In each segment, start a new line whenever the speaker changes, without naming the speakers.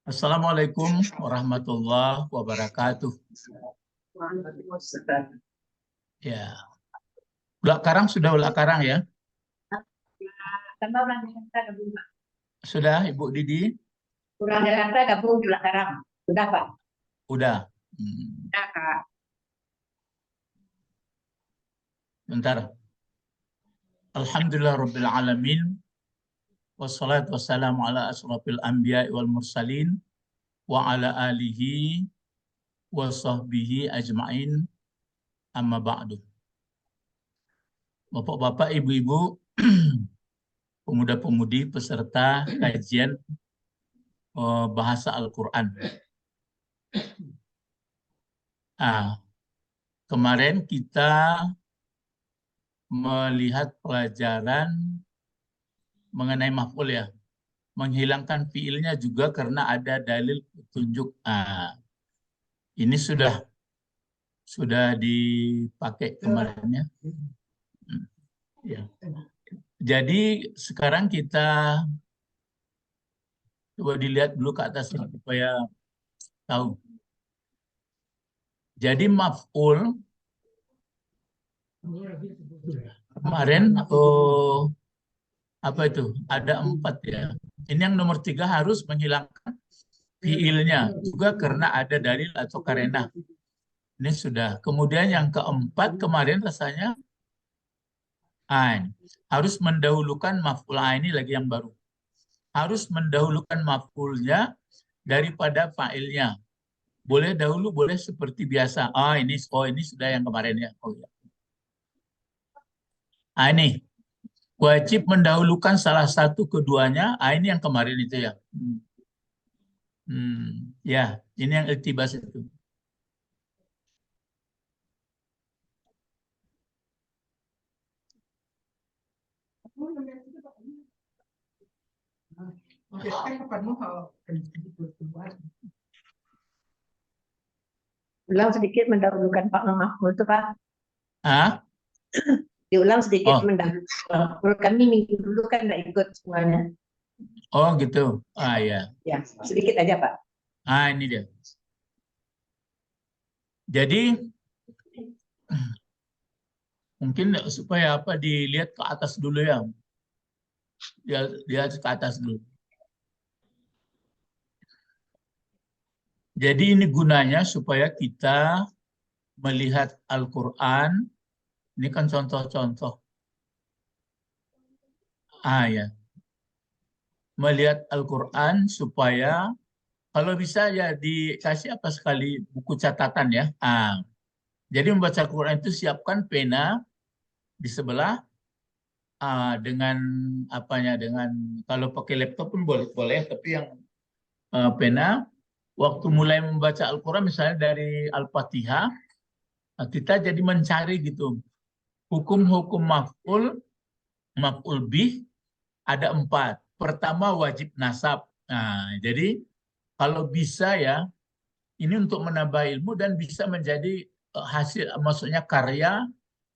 Assalamualaikum warahmatullahi wabarakatuh. Ya, ulak karang sudah ulak karang ya? Sudah Ibu Didi?
Pulang Jakarta gabung di Karang. Sudah, Pak?
Udah.
Sudah, Kak.
Bentar. Alhamdulillah Rabbil Alamin. Wassalatu wassalamu ala asrafil anbiya wal mursalin. Wa ala alihi wa sahbihi ajma'in. Amma ba'du. Bapak-bapak, ibu-ibu, pemuda-pemudi peserta kajian bahasa Al-Quran. Kemarin kita melihat pelajaran mengenai maf'ul ya. Menghilangkan fiilnya juga karena ada dalil petunjuk. Ini sudah dipakai kemarin ya. Ya. Jadi sekarang kita coba dilihat dulu ke atas supaya tahu. Jadi maf'ul kemarin apa itu? Ada 4 ya. Ini yang nomor 3 harus menghilangkan fiilnya juga karena ada dalil atau karena. Ini sudah. Kemudian yang keempat kemarin rasanya harus mendahulukan maf'ul. Ini lagi yang baru. Harus mendahulukan maf'ulnya daripada fa'ilnya. Boleh dahulu, boleh seperti biasa. Ini sudah yang kemarin ya. Ya. Ini wajib mendahulukan salah satu keduanya. Ini yang kemarin itu ya. Ya, ini yang iltibas itu.
Ulang sedikit mendahulukan Pak Mahfud itu, Pak. Diulang sedikit mendahulukan. Kami minggu dulu kan nggak ikut semuanya.
Oh gitu. Ya.
Ya, sedikit aja Pak.
Ini dia. Jadi mungkin supaya apa dilihat ke atas dulu ya. Dia ke atas dulu. Jadi ini gunanya supaya kita melihat Al-Quran. Ini kan contoh-contoh. Ya. Melihat Al-Quran supaya kalau bisa ya dikasih apa sekali buku catatan ya. Jadi membaca Al-Quran itu siapkan pena di sebelah dengan apanya, dengan kalau pakai laptop pun boleh, tapi yang pena waktu mulai membaca Al-Quran misalnya dari Al-Fatihah, kita jadi mencari gitu hukum-hukum maf'ul bih ada 4. Pertama wajib nasab. Jadi kalau bisa ya ini untuk menambah ilmu dan bisa menjadi hasil, maksudnya karya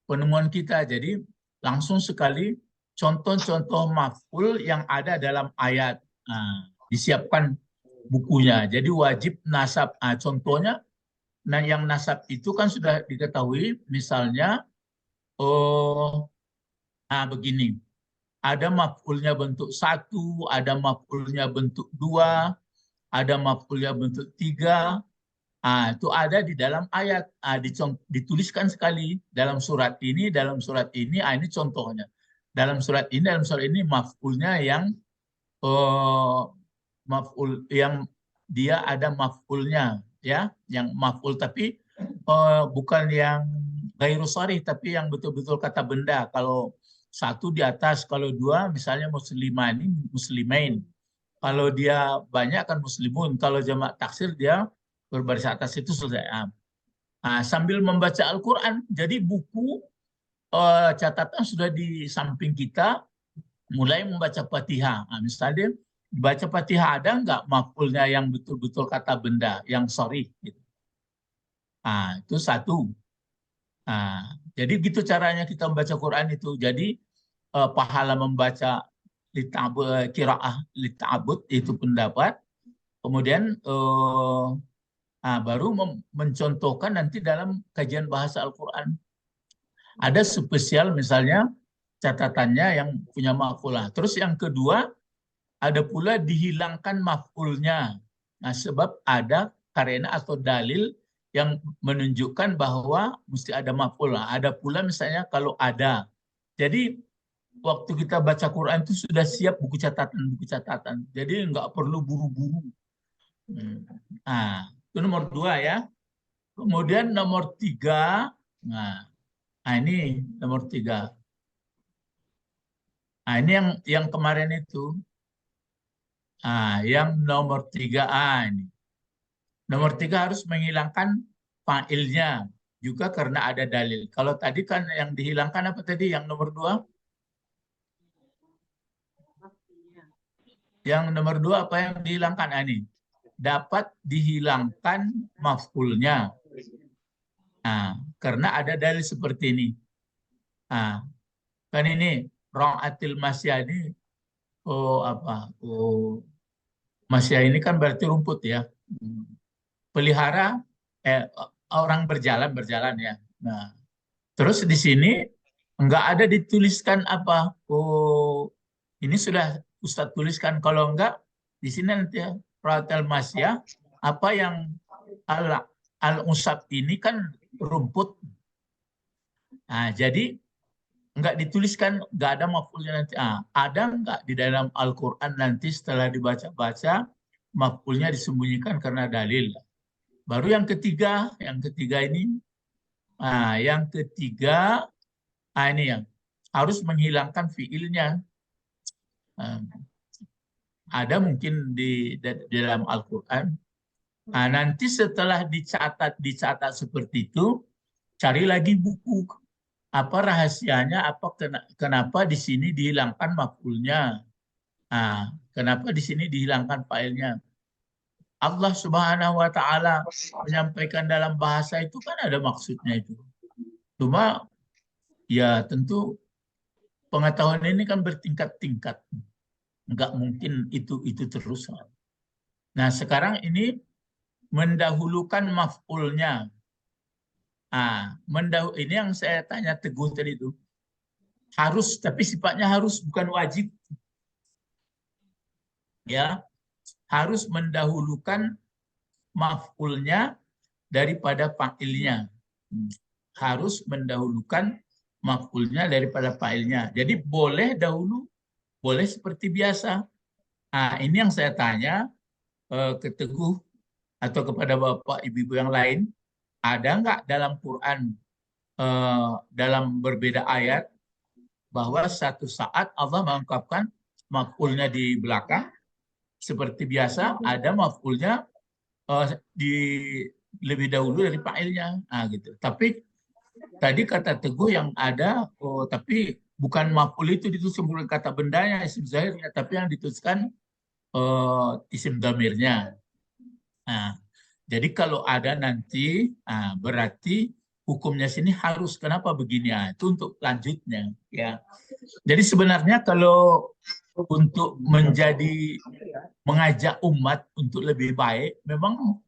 penemuan kita. Jadi langsung sekali contoh-contoh maf'ul yang ada dalam ayat. Disiapkan bukunya. Jadi wajib nasab. Contohnya, yang nasab itu kan sudah diketahui. Misalnya, begini. Ada maf'ulnya bentuk 1, ada maf'ulnya bentuk 2, ada maf'ulnya bentuk 3. Itu ada di dalam ayat. Dituliskan sekali dalam surat ini, ini contohnya. Dalam surat ini maf'ulnya yang maf'ul yang dia ada maf'ulnya ya, yang maf'ul tapi bukan yang ghairu sharih tapi yang betul-betul kata benda. Kalau 1 di atas, kalau 2 misalnya muslimani, muslimain. Kalau dia banyak kan muslimun, kalau jamak taksir dia berbaris atas itu selesai. Sambil membaca Al-Quran, jadi buku catatan sudah di samping kita, mulai membaca Fatihah. Misalnya baca Fatihah ada nggak maf'ulnya yang betul-betul kata benda, yang sorry. Gitu. Itu 1. Jadi gitu caranya kita membaca Quran itu. Jadi pahala membaca qiraah lita'abud itu pendapat. Kemudian baru mencontohkan nanti dalam kajian bahasa Al-Quran. Ada spesial misalnya catatannya yang punya maf'ulah. Terus yang kedua, ada pula dihilangkan maf'ulnya. Nah, sebab ada karena atau dalil yang menunjukkan bahwa mesti ada maf'ulah. Ada pula misalnya kalau ada. Jadi waktu kita baca Quran itu sudah siap buku catatan. Jadi nggak perlu buru-buru. Nah, itu nomor 2 ya. Kemudian nomor 3, ini nomor 3. Nah, ini yang kemarin itu. Yang nomor 3, ini. Nomor 3 harus menghilangkan fa'ilnya juga karena ada dalil. Kalau tadi kan yang dihilangkan apa tadi? Yang nomor 2? Yang nomor 2 apa yang dihilangkan? Ini dapat dihilangkan maf'ulnya. Karena ada dalil seperti ini. Kan ini ra'atil masya ini masya ini kan berarti rumput ya. Pelihara orang berjalan ya. Nah, terus di sini enggak ada dituliskan apa. Ini sudah Ustadz tuliskan. Kalau enggak di sini nanti ya, ra'atil masya apa yang al-usab ini kan rumput. Nah, jadi enggak dituliskan, enggak ada maf'ulnya nanti. Ada enggak di dalam Al-Quran nanti setelah dibaca-baca, maf'ulnya disembunyikan karena dalil. Baru yang ketiga ini, yang ketiga, ini yang harus menghilangkan fiilnya. Ada mungkin di dalam Al-Quran. Nanti setelah dicatat seperti itu, cari lagi buku. Apa rahasianya? Kenapa di sini dihilangkan maf'ulnya? Kenapa di sini dihilangkan fa'ilnya? Allah Subhanahu wa taala menyampaikan dalam bahasa itu kan ada maksudnya itu. Cuma ya tentu pengetahuan ini kan bertingkat-tingkat. Enggak mungkin itu terus. Nah, sekarang ini mendahulukan maf'ulnya. Ini yang saya tanya Teguh tadi itu. Harus, tapi sifatnya harus, bukan wajib. Ya, harus mendahulukan maf'ulnya daripada fa'ilnya. Harus mendahulukan maf'ulnya daripada fa'ilnya. Jadi boleh dahulu, boleh seperti biasa. Ini yang saya tanya ke Teguh atau kepada Bapak Ibu yang lain. Ada nggak dalam Quran dalam berbeda ayat bahwa satu saat Allah mengungkapkan maf'ulnya di belakang seperti biasa, ada maf'ulnya lebih dahulu dari fa'ilnya. Gitu. Tapi tadi kata Teguh yang ada, tapi bukan maf'ul itu dituliskan, bukan kata bendanya, isim zahirnya, tapi yang dituliskan isim dhamirnya. Jadi kalau ada nanti, berarti hukumnya sini harus. Kenapa begini? Itu untuk lanjutnya. Ya. Jadi sebenarnya kalau untuk mengajak umat untuk lebih baik, memang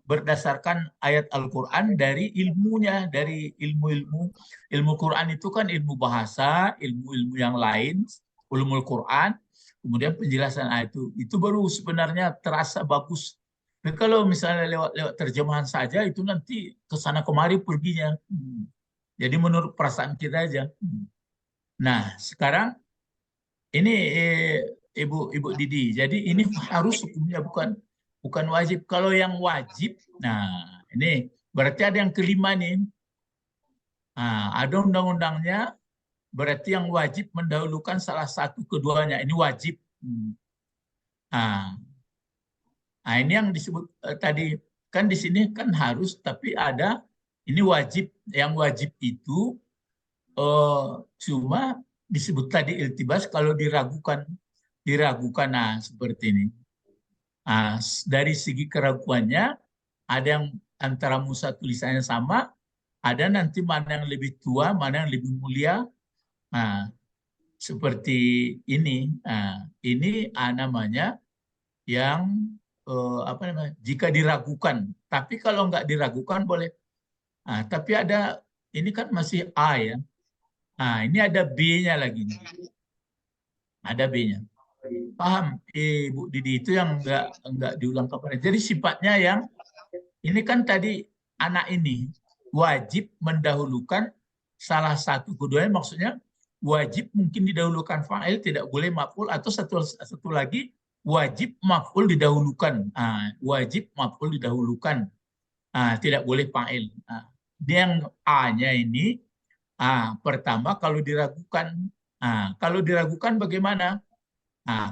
berdasarkan ayat Al-Quran dari ilmunya, dari ilmu Quran itu kan ilmu bahasa, ilmu yang lain, ulumul Quran, kemudian penjelasan ayat itu baru sebenarnya terasa bagus. Tapi kalau misalnya lewat terjemahan saja itu nanti kesana kemari perginya. Jadi menurut perasaan kita aja. Nah sekarang ini Ibu Didi, jadi ini harus hukumnya bukan wajib. Kalau yang wajib, nah ini berarti ada yang kelima nih. Ada undang-undangnya, berarti yang wajib mendahulukan salah satu keduanya. Ini wajib. Ini yang disebut tadi, kan di sini kan harus, tapi ada ini wajib. Yang wajib itu cuma disebut tadi iltibas kalau diragukan. Seperti ini. Dari segi keraguannya, ada yang antara Musa tulisannya sama, ada nanti mana yang lebih tua, mana yang lebih mulia. seperti ini. Nah, ini namanya yang apa namanya? Jika diragukan. Tapi kalau nggak diragukan boleh. Nah, tapi ada ini kan masih A ya. Nah, ini ada B-nya lagi. Ada B-nya. Paham, Bu Didi, itu yang nggak diulang kapan. Jadi sifatnya yang ini kan tadi anak ini wajib mendahulukan salah satu, keduanya maksudnya wajib mungkin didahulukan fa'il, tidak boleh maf'ul, atau satu lagi wajib maf'ul didahulukan. Wajib maf'ul didahulukan. Tidak boleh fa'il. Yang A-nya ini pertama kalau diragukan. Kalau diragukan bagaimana?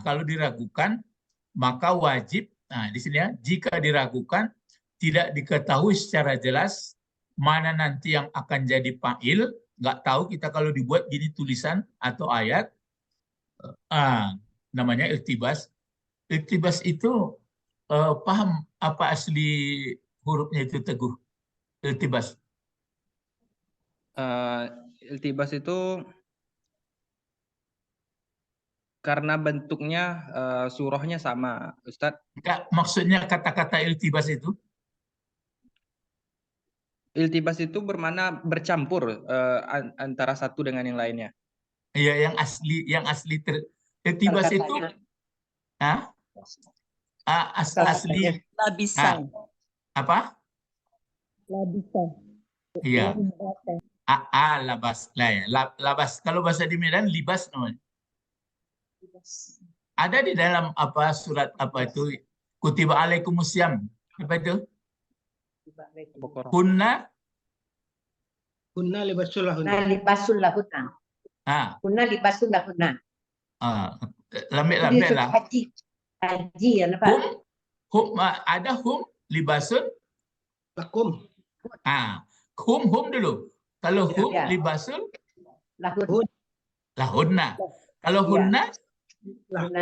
Kalau diragukan maka wajib, di sini ya, jika diragukan tidak diketahui secara jelas mana nanti yang akan jadi fa'il, nggak tahu kita kalau dibuat gini tulisan atau ayat, namanya iltibas. Iltibas itu paham apa asli hurufnya itu Teguh? Iltibas.
Iltibas itu karena bentuknya surahnya sama, Ustadz.
Enggak, maksudnya kata-kata iltibas itu?
Iltibas itu bermakna bercampur antara satu dengan yang lainnya.
Iya, yang asli iltibas itu asli
Labisan.
apa?
Labisan.
Iya. Labas lah ya. Labas. Kalau bahasa di Medan libas namanya. Ada di dalam apa surat apa itu kutiba alaikumusiyam. Apa itu? Kunna
libasul lahunna.
Libasul lahunna. Kunna libasul lahunna.
Lambat lah.
Haji ya, Pak.
Ada hum libasun
Lakum.
Hum dulu. Kalau hum libasun lahunna. Kalau hunna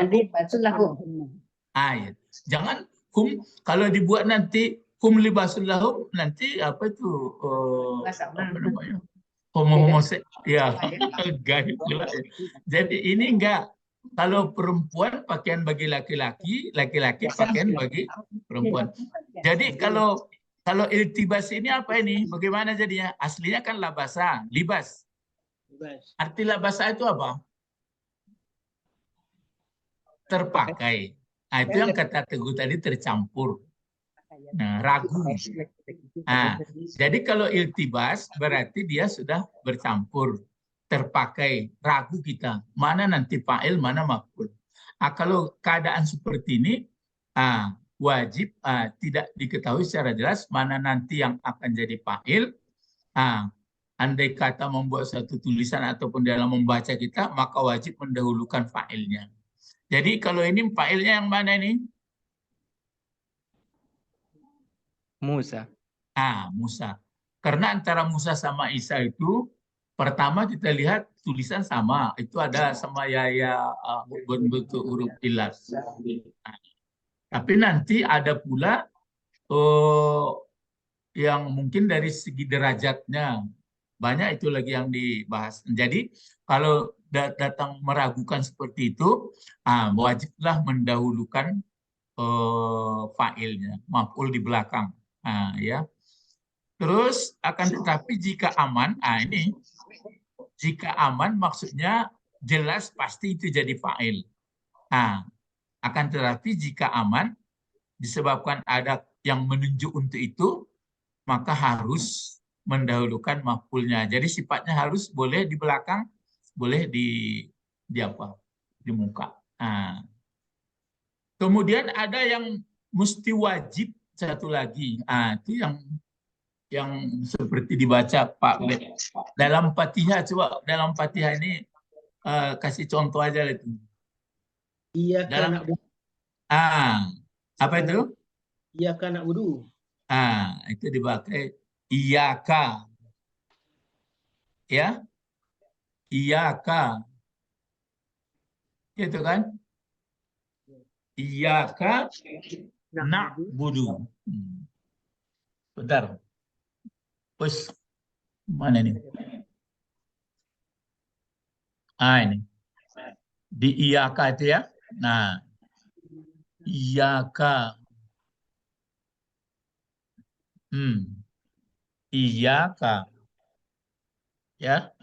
libasul lahunna.
Ya. Jangan hum kalau dibuat nanti hum libasul lahum nanti apa itu apa namanya? Homoseks ya. Gaib pula. Jadi ini enggak. Kalau perempuan pakaian bagi laki-laki, laki-laki pakaian bagi perempuan. Jadi kalau iltibas ini apa ini? Bagaimana jadinya? Aslinya kan labasa, libas. Arti labasa itu apa? Terpakai. Itu yang kata Teguh tadi tercampur. Ragu. Jadi kalau iltibas berarti dia sudah bercampur, terpakai, ragu kita. Mana nanti fa'il, mana maf'ul. Kalau keadaan seperti ini, wajib tidak diketahui secara jelas mana nanti yang akan jadi fa'il. Andai kata membuat satu tulisan ataupun dalam membaca kita, maka wajib mendahulukan fa'ilnya. Jadi kalau ini fa'ilnya yang mana ini?
Musa.
Musa. Karena antara Musa sama Isa itu, pertama kita lihat tulisan sama. Itu ada sama ya bentuk huruf ilat. Tapi nanti ada pula yang mungkin dari segi derajatnya. Banyak itu lagi yang dibahas. Jadi kalau datang meragukan seperti itu, wajiblah mendahulukan fa'ilnya, maf'ul di belakang. Ya. Terus akan tetapi jika aman, ini jika aman maksudnya jelas pasti itu jadi fa'il. Akan tetapi jika aman disebabkan ada yang menunjuk untuk itu, maka harus mendahulukan maf'ulnya. Jadi sifatnya harus boleh di belakang, boleh di muka. Kemudian ada yang mesti wajib satu lagi. Itu yang seperti dibaca Pak dalam Fatihah. Coba dalam Fatihah ini kasih contoh aja itu.
Iya
dalam apa itu?
Iya kan na'budu.
Itu dipakai iyaka. Ya. Iyaka. Gitu kan? Iyaka na'budu. Bentar. Mana nih? Ini. di iyaka itu ya. Nah, iyaka. Iyaka. Ya.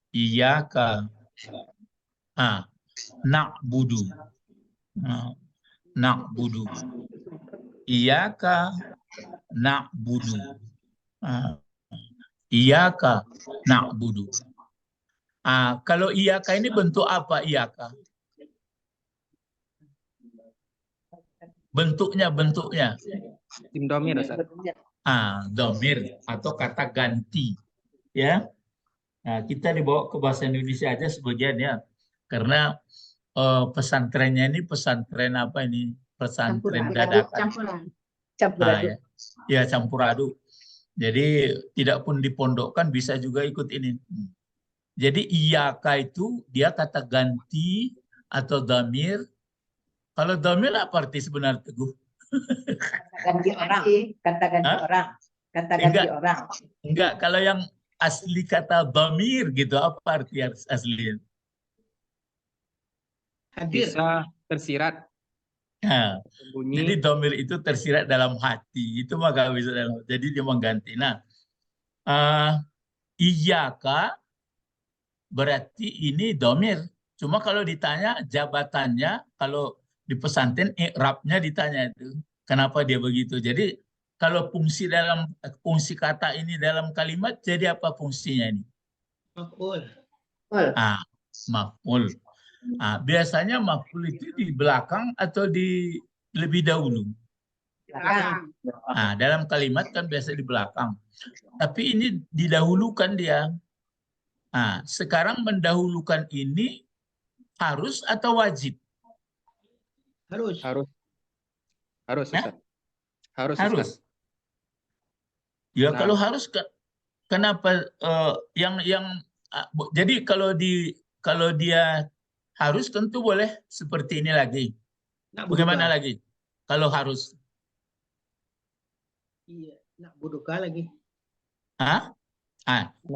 Iyaka. Na'budu. Na'budu. Iyaka na'budu. Iyaka na'budu. Kalau iyaka ini bentuk apa iyaka? Bentuknya.
Tim domir, Ustaz.
Domir atau kata ganti. Ya. Nah, kita dibawa ke bahasa Indonesia aja sebagian ya. Karena pesantrennya ini pesantren apa ini? Pesantren dadakan.
Campur aduk.
Ya, campur aduk. Jadi tidak pun dipondokkan bisa juga ikut ini. Jadi iyaka itu dia kata ganti atau damir. Kalau damir apa arti sebenarnya, Teguh?
Ganti orang. Kata ganti
Hah?
orang. Kata ganti
Enggak.
orang.
Enggak, kalau yang asli kata damir gitu, apa arti aslinya?
Hadir.
Bisa tersirat,
Nah, jadi
bunyi.
damir itu tersirat dalam hati. Itu maka bisa dalam. Jadi dia mengganti. Nah, iyaka berarti ini domir. Cuma kalau ditanya jabatannya, kalau di pesantren i'rabnya ditanya itu. Kenapa dia begitu? Jadi kalau fungsi kata ini dalam kalimat, jadi apa fungsinya ini?
Maf'ul.
Maf'ul. Biasanya maf'ul itu di belakang atau di lebih dahulu?
Belakang.
Dalam kalimat kan biasa di belakang. Tapi ini didahulukan dia. Sekarang mendahulukan ini harus atau wajib?
Harus.
Harus,
Ya?
Ustaz. Harus,
Harus.
Ustaz.
Ya,
Nah.
kalau harus kenapa jadi kalau dia harus tentu boleh seperti ini lagi. Bagaimana lagi? Kalau harus?
Iya, na'buduka lagi.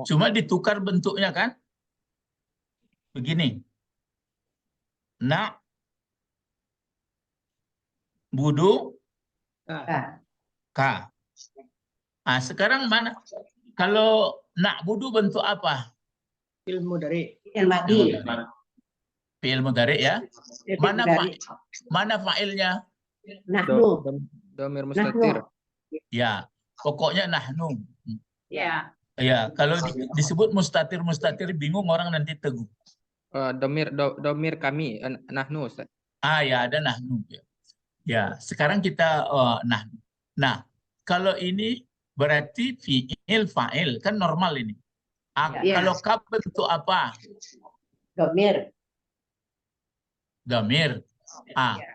Cuma ditukar bentuknya kan? Begini. Budu ka. Sekarang mana? Kalau budu bentuk apa?
Fi'il mudhari.
Fi'il mudhari ya. Mana fa'ilnya?
Nahnu.
Domir mustatir.
Ya, pokoknya nahnu.
Ya.
Ya, kalau disebut mustatir bingung orang nanti Teguh.
Domir kami, nahnu, Ustaz.
Ya ada nahnu. Ya, sekarang kita nahnu. Nah, kalau ini berarti fi'il fa'il kan normal ini. Kalau ka bentuk apa?
Domir.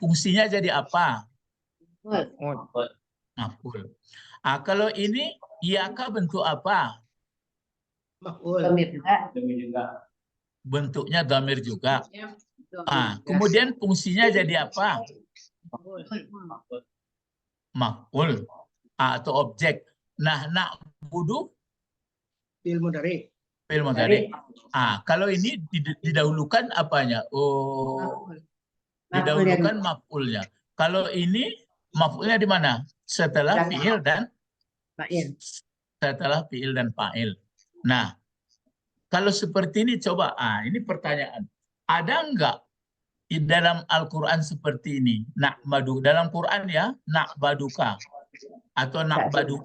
Fungsinya jadi apa?
Maf'ul.
Kalau ini iyaka bentuk apa?
Maf'ul.
Domir juga.
Bentuknya damir juga. Kemudian fungsinya jadi apa? Maf'ul. Atau objek. Nah, na'budu
Fi'il mudhari.
fi'il mudhari. Kalau ini didahulukan apanya? Didahulukan maf'ulnya. Kalau ini maf'ulnya di mana? Setelah fi'il dan fa'il. Nah, kalau seperti ini coba, ini pertanyaan. Ada enggak di dalam Al-Quran seperti ini? Na'badu. Dalam Quran ya, na'baduka. Atau na'buduhu.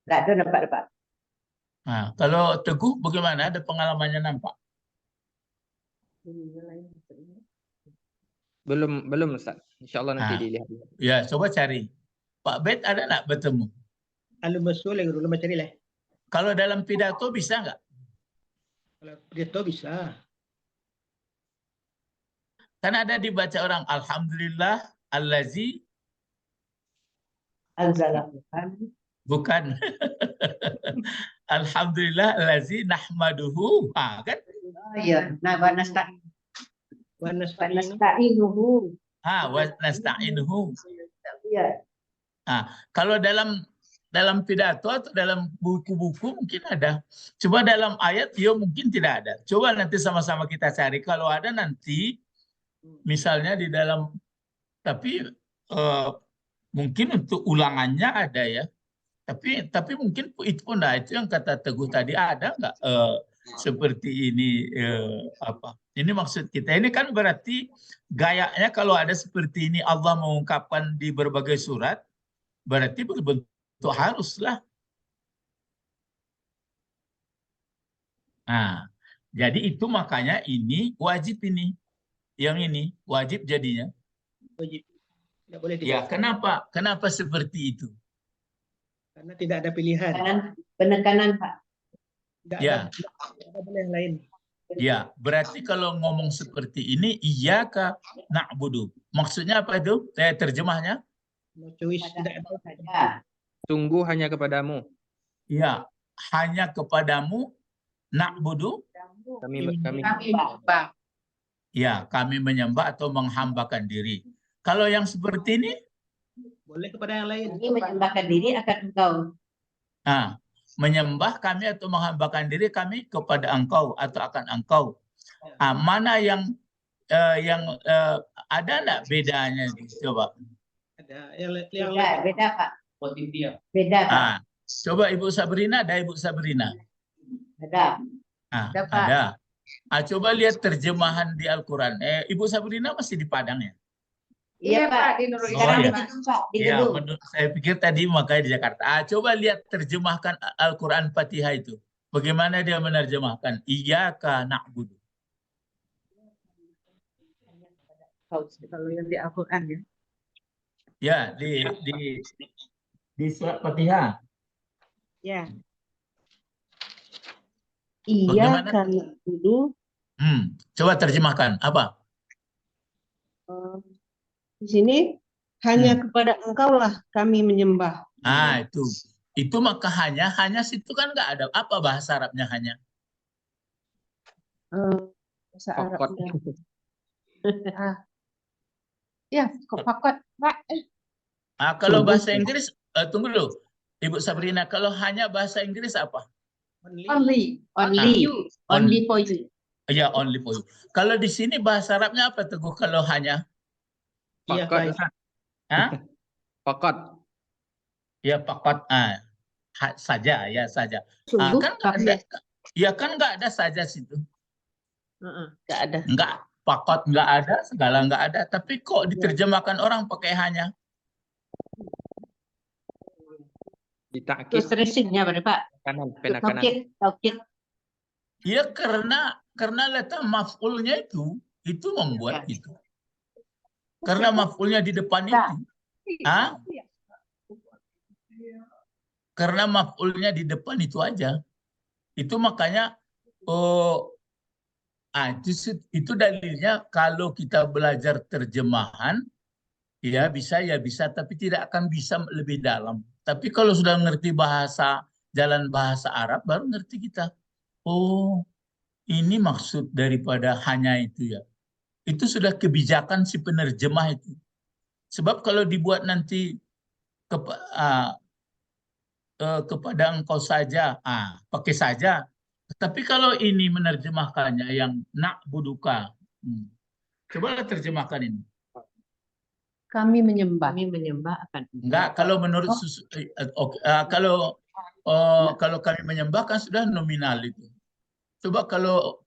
Enggak ada dapat.
Kalau Teguh bagaimana? Ada pengalamannya nampak?
Belum, Ustaz. Insyaallah nanti dilihat.
Ya, coba cari. Pak Bet ada enggak bertemu?
Al-Masul yang dulu mencari lah.
Kalau dalam pidato bisa enggak?
Kalau pidato bisa.
Kan ada dibaca orang Alhamdulillah allazi bukan. Alhamdulillah allazi nahmaduhu. Kan?
Iya, wa nasta'inuhu.
Wa nasta'inuhu.
Iya.
Kalau dalam dalam pidato atau dalam buku-buku mungkin ada. Coba dalam ayat ya mungkin tidak ada. Coba nanti sama-sama kita cari. Kalau ada nanti misalnya di dalam, tapi mungkin untuk ulangannya ada ya. Tapi mungkin itu pun itu yang kata Teguh tadi, ada nggak seperti ini apa? Ini maksud kita. Ini kan berarti gayanya kalau ada seperti ini Allah mengungkapkan di berbagai surat, berarti berbentuk haruslah. Nah, jadi itu makanya ini wajib ini. Yang ini wajib jadinya.
Wajib. Tidak boleh
Ya,
tidak.
kenapa? Kenapa seperti itu?
Karena tidak ada pilihan.
Penekanan Pak.
Tidak
Ya.
ada boleh yang lain.
Ya, berarti kalau ngomong seperti ini, iyyaka na'budu. Maksudnya apa itu? Terjemahnya?
No choice. Tidak ada.
Saja.
Sungguh hanya kepadamu.
Ya, hanya kepadamu na'budu.
Kami
menyembah.
Ya, kami menyembah atau menghambakan diri. Kalau yang seperti ini,
Boleh kepada yang lain.
Kami menyembahkan diri akan engkau.
nah, menyembah kami atau menghambakan diri kami kepada engkau atau akan engkau. Mana yang ada enggak bedanya? Coba.
Ada yang
Beda Pak. Beda Pak.
Coba Ibu Sabrina, ada Ibu Sabrina.
Ada.
Ada.
Pak.
Coba lihat terjemahan di Al-Quran. Ibu Sabrina masih di Padang ya?
Iya Pak. Sekarang
iya.
di gedung Pak. Di
Ya,
gedung.
saya pikir tadi makanya di Jakarta. Coba lihat terjemahkan Al-Quran Fatihah itu. Bagaimana dia menerjemahkan? Iyyaka na'budu.
Kalau yang di Al-Quran ya.
Ya, di surat Fatihah.
Ya.
Bagaimana?
Iya karena dulu
Coba terjemahkan. Apa?
di sini hanya kepada engkaulah kami menyembah.
Itu maka hanya situ kan nggak ada. Apa bahasa Arabnya hanya?
Bahasa
Fakot.
Arabnya. Ya, fakot Pak.
Kalau bahasa Inggris, tunggu dulu. Ibu Sabrina, kalau hanya bahasa Inggris apa?
only.
Only for you.
Ya, only for you. Kalau di sini bahasa Arabnya apa Teguh kalau hanya?
Iya,
Fakot.
Pak.
Hah?
Fakot.
Ya, pakot. Saja, ya saja.
Sungguh
Kan nggak ada. Ya kan nggak ada saja situ.
Nggak ada.
Nggak, pakot nggak ada, segala nggak ada. Tapi kok diterjemahkan orang pakai hanya?
Ditakit
Terus stressingnya berapa Pak?
kanan, pena kanan.
Taukid.
Ya karena letak maf'ulnya itu membuat itu. Karena maf'ulnya di depan itu. Karena maf'ulnya di depan itu aja. Itu makanya itu dalilnya kalau kita belajar terjemahan ya bisa tapi tidak akan bisa lebih dalam. Tapi kalau sudah ngerti jalan bahasa Arab baru ngerti kita. Oh, ini maksud daripada hanya itu ya. Itu sudah kebijakan si penerjemah itu. Sebab kalau dibuat nanti kepada engkau saja, pakai saja. Tapi kalau ini menerjemahkannya yang na'buduka. Coba terjemahkan ini.
Kami menyembah akan engkau.
Enggak, kalau menurut kalau kami menyembah kan sudah nominal itu. Coba kalau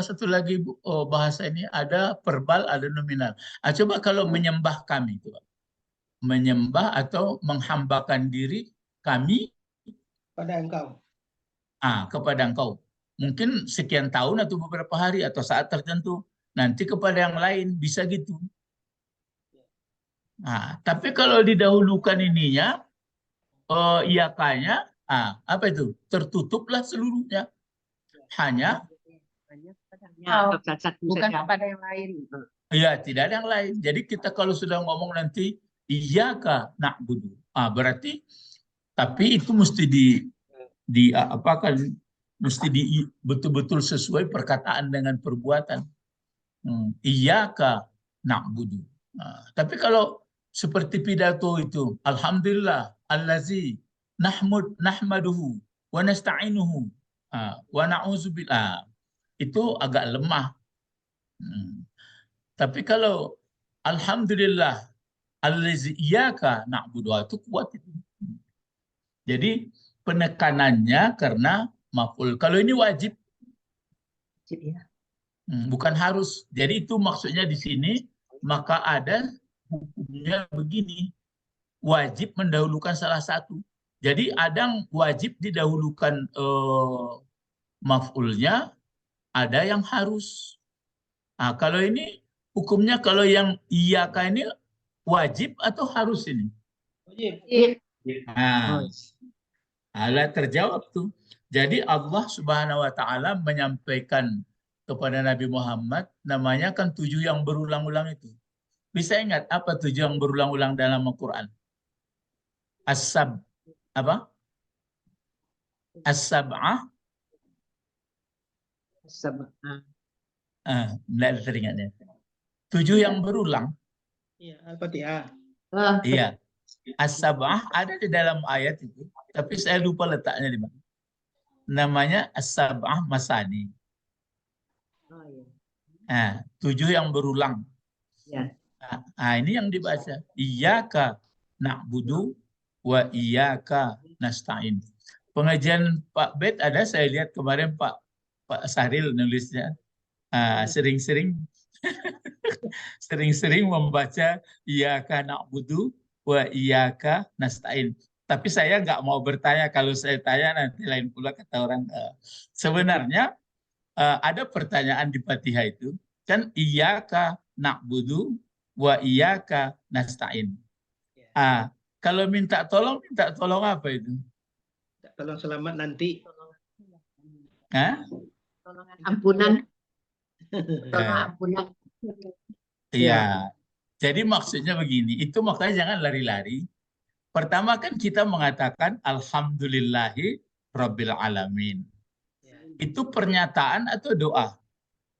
satu lagi bahasa ini ada verbal, ada nominal. Coba kalau menyembah kami itu. Menyembah atau menghambakan diri kami
Pada engkau.
kepada engkau. Mungkin sekian tahun atau beberapa hari atau saat tertentu. Nanti kepada yang lain bisa gitu. Tapi kalau didahulukan ininya, iyakanya, apa itu? Tertutuplah seluruhnya. Hanya
Bukan kepada yang lain.
ya, tidak ada yang lain. Jadi kita kalau sudah ngomong nanti iyyaka na'budu. Berarti tapi itu mesti betul-betul sesuai perkataan dengan perbuatan. Iyyaka na'budu. Tapi kalau seperti pidato itu. Alhamdulillah, allazi nahmaduhu wa nasta'inuhu wa na'udzubillah. Itu agak lemah. Tapi kalau alhamdulillah, allazi iyyaka na'budu, itu kuat itu. Jadi penekanannya karena maf'ul. Kalau ini wajib, bukan harus. Jadi itu maksudnya di sini, maka ada hukumnya begini. Wajib mendahulukan salah satu. Jadi ada yang wajib didahulukan maf'ulnya, ada yang harus. Nah, kalau ini hukumnya kalau yang iyaka ini wajib atau harus ini?
Wajib.
Nah, terjawab tuh. Jadi Allah Subhanahu wa taala menyampaikan kepada Nabi Muhammad, namanya kan 7 yang berulang-ulang itu. Bisa ingat apa 7 yang berulang-ulang dalam Al-Qur'an? Apa? As-sab'ah. Tidak teringatnya. 7 yang berulang.
Iya, Al-Fatihah.
Iya. As-sab'ah ada di dalam ayat itu, tapi saya lupa letaknya di mana. Namanya as-sab'ah masani. 7 yang berulang. Nah, ini yang dibaca. Iyyaka na'budu wa iyyaka nasta'in. Pengajian Pak Bet ada, saya lihat kemarin Pak Sahril nulisnya. Sering-sering sering-sering membaca iyyaka na'budu wa iyyaka nasta'in. Tapi saya nggak mau bertanya, kalau saya tanya nanti lain pula kata orang. Sebenarnya ada pertanyaan di Fatihah itu, kan iyyaka na'budu wa iyyaka nasta'in. Kalau minta tolong apa itu?
Tolong selamat nanti.
Ampunan. Tolong ampunan.
Iya. Jadi maksudnya begini, itu makanya jangan lari-lari. Pertama kan kita mengatakan alhamdulillahi rabbil alamin. Itu pernyataan atau doa?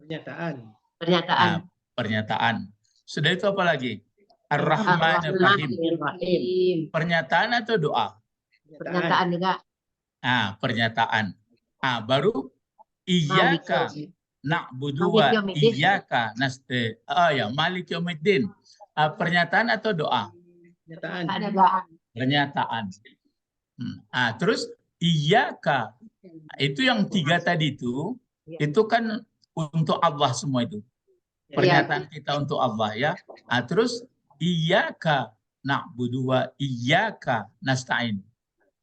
Pernyataan.
Pernyataan. Sudah itu apa lagi? Ar-Rahmanir Rahim. Pernyataan atau doa?
Pernyataan juga.
Pernyataan. Baru iyyaka na'budu wa iyyaka nasta'in. Malik yaumiddin. Pernyataan atau doa? Pernyataan. Terus iyyaka, itu yang 3 tadi itu kan untuk Allah semua itu. Pernyataan kita untuk Allah ya. Terus iyyaka na'budu wa iyyaka nasta'in.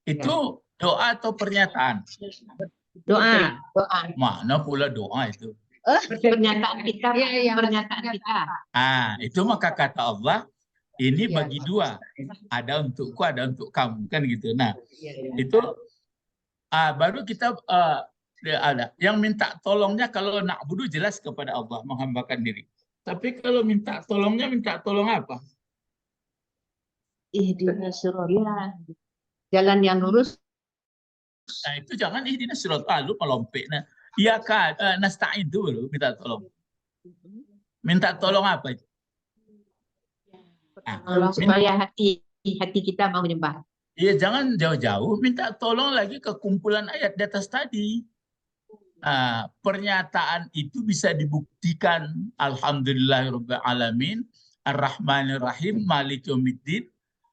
Itu doa atau pernyataan?
Doa.
Mana pula doa itu?
Pernyataan kita. Pernyataan kita.
Itu maka kata Allah, ini bagi 2. Ada untukku, ada untuk kamu, kan gitu. Nah, itu baru kita ada yang minta tolongnya. Kalau na'budu jelas kepada Allah, menghambakan diri. Tapi kalau minta tolongnya, minta tolong apa?
Ihdinas siratal. Jalan yang lurus.
Itu jangan ihdinas siratal, lu melompek. Nah, iyyaka nasta'in itu baru minta tolong. Minta tolong apa itu?
Supaya hati kita mau menyembah.
Iya, jangan jauh-jauh, minta tolong lagi ke kumpulan ayat di atas tadi. Pernyataan itu bisa dibuktikan. Alhamdulillahirabbil alamin, Ar-Rahmanir Rahim, Malik yaumiddin,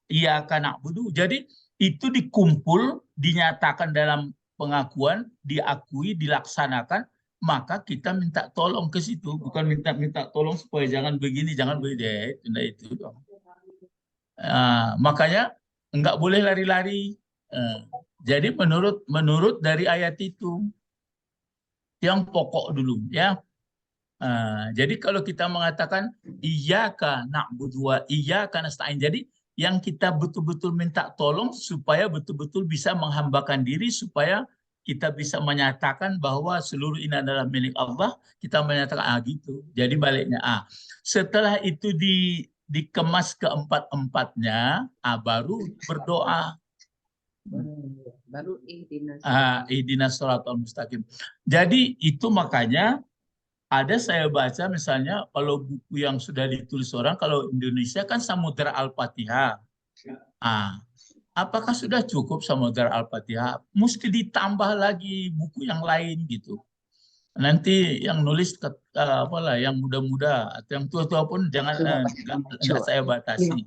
iyyaka na'budu. Jadi itu dikumpul, dinyatakan dalam pengakuan, diakui, dilaksanakan, maka kita minta tolong ke situ, bukan minta tolong supaya jangan begini, jangan begini. Itu dong. Makanya enggak boleh lari-lari. Jadi menurut dari ayat itu yang pokok dulu ya. Jadi kalau kita mengatakan iyyaka na'budu wa iyyaka nasta'in, jadi yang kita betul-betul minta tolong supaya betul-betul bisa menghambakan diri, supaya kita bisa menyatakan bahwa seluruh ini adalah milik Allah, kita menyatakan gitu. Jadi baliknya setelah itu dikemas keempat-empatnya, baru berdoa.
Baru ihdinas
Ihdinas shiratal mustaqim. Jadi itu makanya Ada saya baca misalnya kalau buku yang sudah ditulis orang, kalau Indonesia kan Samudra Al-Fatihah. Apakah sudah cukup Samudra Al-Fatihah? Mesti ditambah lagi buku yang lain gitu. Nanti yang nulis apalah yang muda-muda atau yang tua-tua pun jangan nggak saya batasi.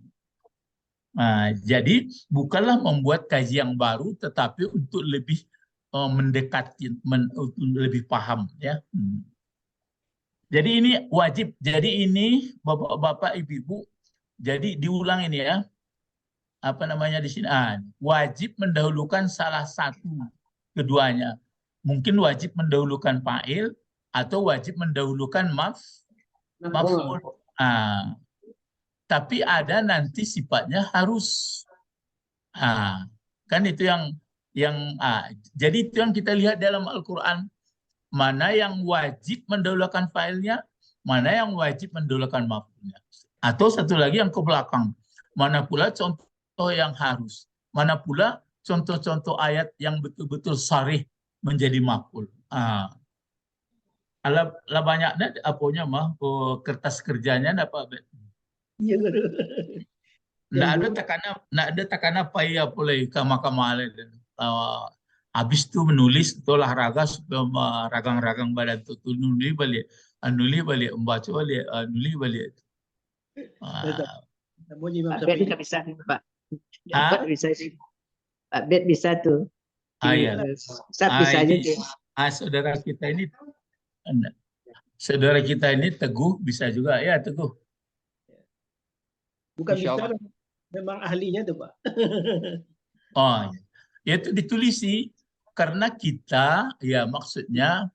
Nah, jadi bukanlah membuat kaji yang baru, tetapi untuk lebih mendekati, lebih paham ya. Jadi ini wajib. Jadi ini bapak-bapak, ibu-ibu, jadi diulang ini ya. Apa namanya di sini? Wajib mendahulukan salah satu keduanya. Mungkin wajib mendahulukan fa'il atau wajib mendahulukan maf'ul. Tapi ada nanti sifatnya harus. Kan itu jadi itu yang kita lihat dalam Al-Qur'an. Mana yang wajib mendahulukan fa'ilnya, mana yang wajib mendahulukan maf'ulnya. Atau satu lagi yang ke belakang. Mana pula contoh yang harus. Mana pula contoh-contoh ayat yang betul-betul sarih menjadi maf'ul. Lah banyaknya apanya kertas kerjanya dapat.
Iya, Guru.
Nggak ada takana payah pulai kama-kama habis itu menulis itu olahraga supaya ragang-ragang badan itu nuli balik membaca balik nuli balik.
Pak Bet nggak bisa Pak. Pak bisa sih. Pak Bet bisa tuh.
Iya.
Saya bisa aja tuh.
Saudara kita ini Teguh bisa juga ya Teguh.
Bukan
Insya
bisa,
Allah.
memang ahlinya tuh Pak.
Oh, ya itu ditulisi karena kita ya maksudnya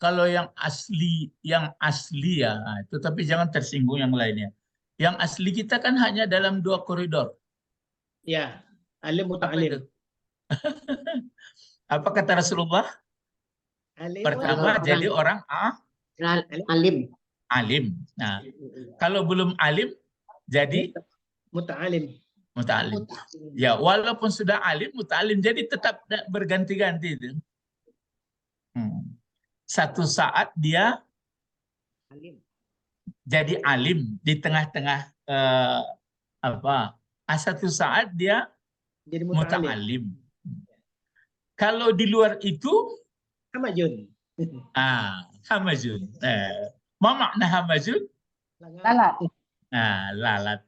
kalau yang asli ya itu, tapi jangan tersinggung yang lainnya. Yang asli kita kan hanya dalam 2 koridor.
Ya, alim
Apa
muta'alim.
itu? Apa kata Rasulullah?
Alim
Pertama jadi orang alim. Nah, kalau belum alim jadi
muta'alim.
muta'alim. Ya, walaupun sudah alim, muta'alim, jadi tetap berganti-ganti itu. Satu saat dia jadi alim di tengah-tengah satu saat dia
Jadi
muta'alim. Kalau di luar itu
Hamajun.
hamajun. Ma makna hamajun?
Lalat.
Lalat.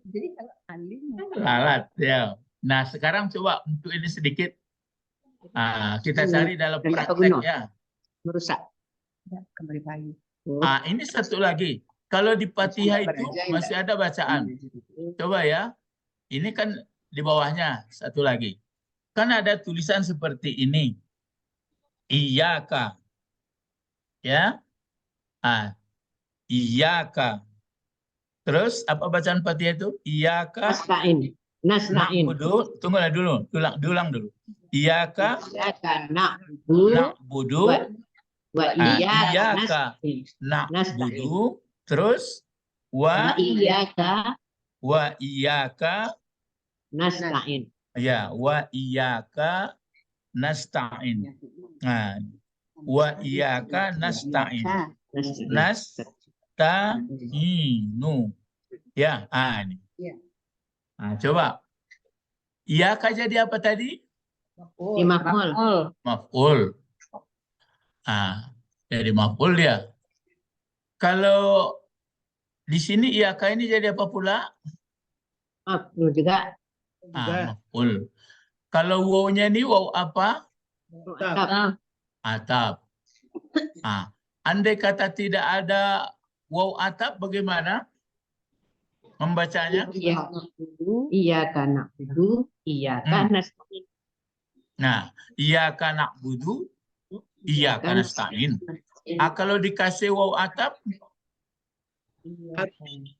Jadi kalau alim
Lalat ya. Nah, sekarang coba untuk ini sedikit kita cari dalam prakteknya.
merusak. Ya, kembali pagi.
Ini satu lagi. Kalau di Fatihah itu masih ada bacaan. Coba ya. Ini kan di bawahnya satu lagi. Kan ada tulisan seperti ini. Iyyaka. Ya. Iyyaka. Terus apa bacaan Fatihah itu? Iyyaka
Nasta'in.
Tunggulah dulu. Diulang dulu. Iyyaka na'budu
wa
iyyaka na'budu. Terus wa iyyaka
nasta'in.
Ya, wa iyyaka nasta'in. Wa iyyaka nasta'in. Nasta'inu. Ya, ini. Coba. Iyyaka jadi apa tadi? Maf'ul. Jadi maf'ul dia. Kalau di sini iyyaka ini jadi apa pula?
Maf'ul juga.
Maf'ul. Kalau waw-nya ini waw apa? Atap. Andai kata tidak ada waw atap, bagaimana membacanya?
Iyyaka na'budu, iyyaka nasta'in.
Nah, iyyaka na'budu, iyyaka nasta'in. Kalau dikasih waw atap,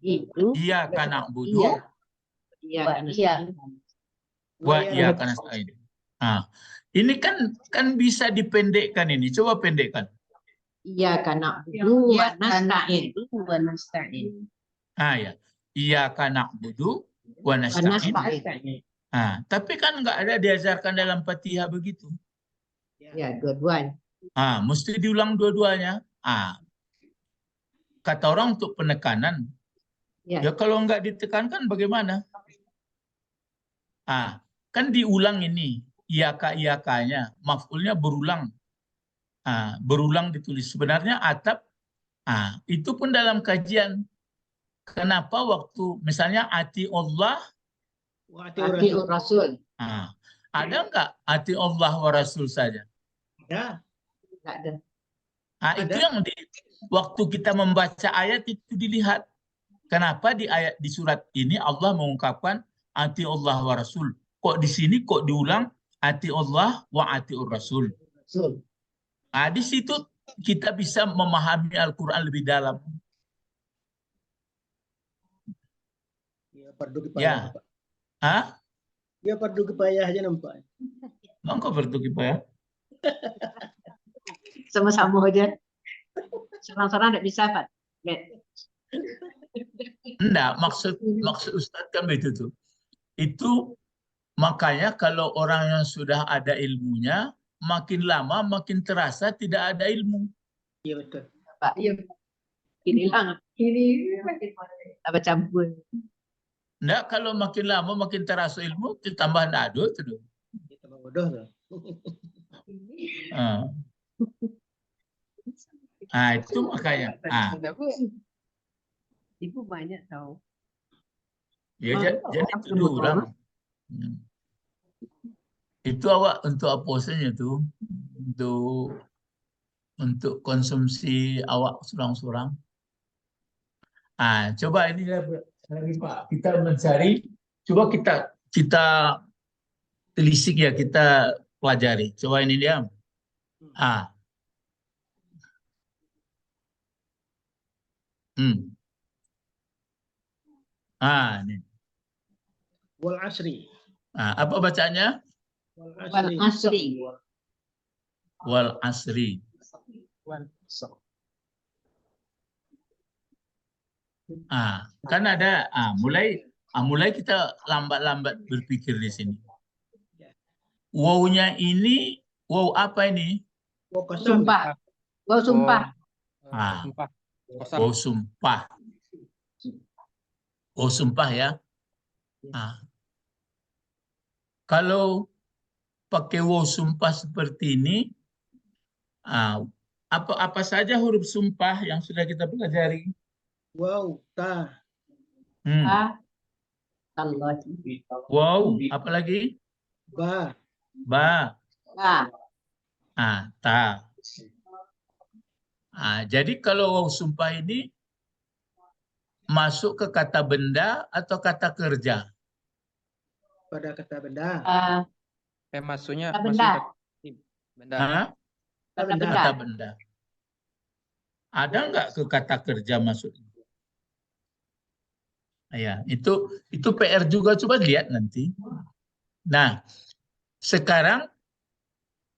iyyaka na'budu, wa iyyaka nasta'in. Ini kan bisa dipendekkan ini. Coba pendekkan.
Iyyaka na'budu wa nasta'in.
Ya. Iyyaka na'budu wa nasta'in. Tapi kan nggak ada diajarkan dalam Fatihah begitu.
Ya, dua-duanya.
Mesti diulang dua-duanya. Kata orang untuk penekanan.
Ya.
Ya kalau nggak ditekankan bagaimana? Kan diulang ini. Iyaka-iyakanya. Maf'ulnya berulang. Berulang ditulis. Sebenarnya atap. Itu pun dalam kajian. Kenapa waktu misalnya ati Allah.
Wa
Atiur Rasul.
Ada nggak ati Allah wa Rasul saja?
Ada.
Nggak ada.
Itu yang waktu kita membaca ayat itu dilihat. Kenapa di surat ini Allah mengungkapkan ati Allah wa Rasul. Kok di sini kok diulang ati Allah wa atiur Rasul.
Rasul.
Di situ kita bisa memahami Al-Quran lebih dalam.
Ya, fardu kifayah.
Ya.
Pak. Ya, fardu kifayah aja nampak.
Engkau fardu kifayah.
Sama-sama aja. Seorang-seorang tidak bisa, Pak.
Enggak, maksud Ustaz kan begitu tuh. Itu makanya kalau orang yang sudah ada ilmunya, makin lama makin terasa tidak ada ilmu.
Iya betul.
Pak, iya. Inilah. Ini apa campur.
Enggak, kalau makin lama makin terasa ilmu, ditambah nado itu dong.
Kita bodoh tuh.
Itu makanya.
Ibu banyak tahu.
Ya, jadi itu diulang. Itu awak untuk aposenya tuh, untuk konsumsi awak surang-surang. Coba ini lagi Pak, kita mencari, coba kita telisik ya, kita pelajari. Coba ini dia. Ini.
Wal asri.
Apa bacanya?
Wal asri.
Wal asri. Kan ada mulai kita lambat-lambat berpikir di sini. Wow-nya ini wow apa ini?
Wow kosam.
Sumpah. Wow sumpah.
Sumpah. Kosam.
Wow sumpah. Wow sumpah ya. Kalau pakai wow sumpah seperti ini, apa saja huruf sumpah yang sudah kita pelajari?
Wow, ta.
Allah.
Wow, apa lagi?
Ba.
Ba. Ta. Jadi kalau wow sumpah ini masuk ke kata benda atau kata kerja?
Pada kata benda.
Maksudnya
Benda.
benda.
Kata benda. Ada nggak ke kata kerja masuknya? Ya, itu PR juga, coba lihat nanti. Nah, sekarang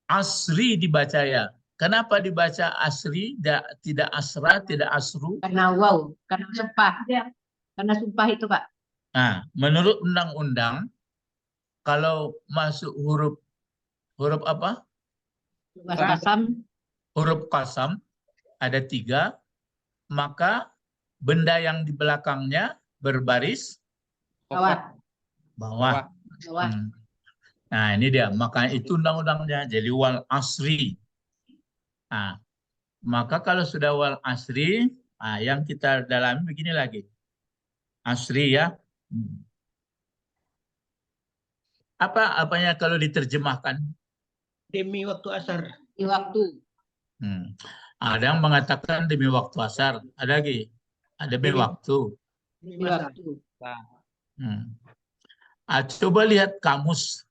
asri dibaca ya. Kenapa dibaca asri, tidak asra, tidak asru?
Karena wow, karena sumpah. Karena sumpah itu, Pak.
Menurut undang-undang, kalau masuk huruf apa? Huruf qasam ada 3, maka benda yang di belakangnya berbaris bawah. Nah, ini dia. Makanya itu undang-undangnya. Jadi wal asri. Maka kalau sudah wal asri, yang kita dalami begini lagi. Asri ya. Apanya kalau diterjemahkan?
Demi waktu asar.
Di waktu.
Ada yang mengatakan demi waktu asar. Ada lagi. Ada demi waktu.
Di waktu.
Coba lihat kamus.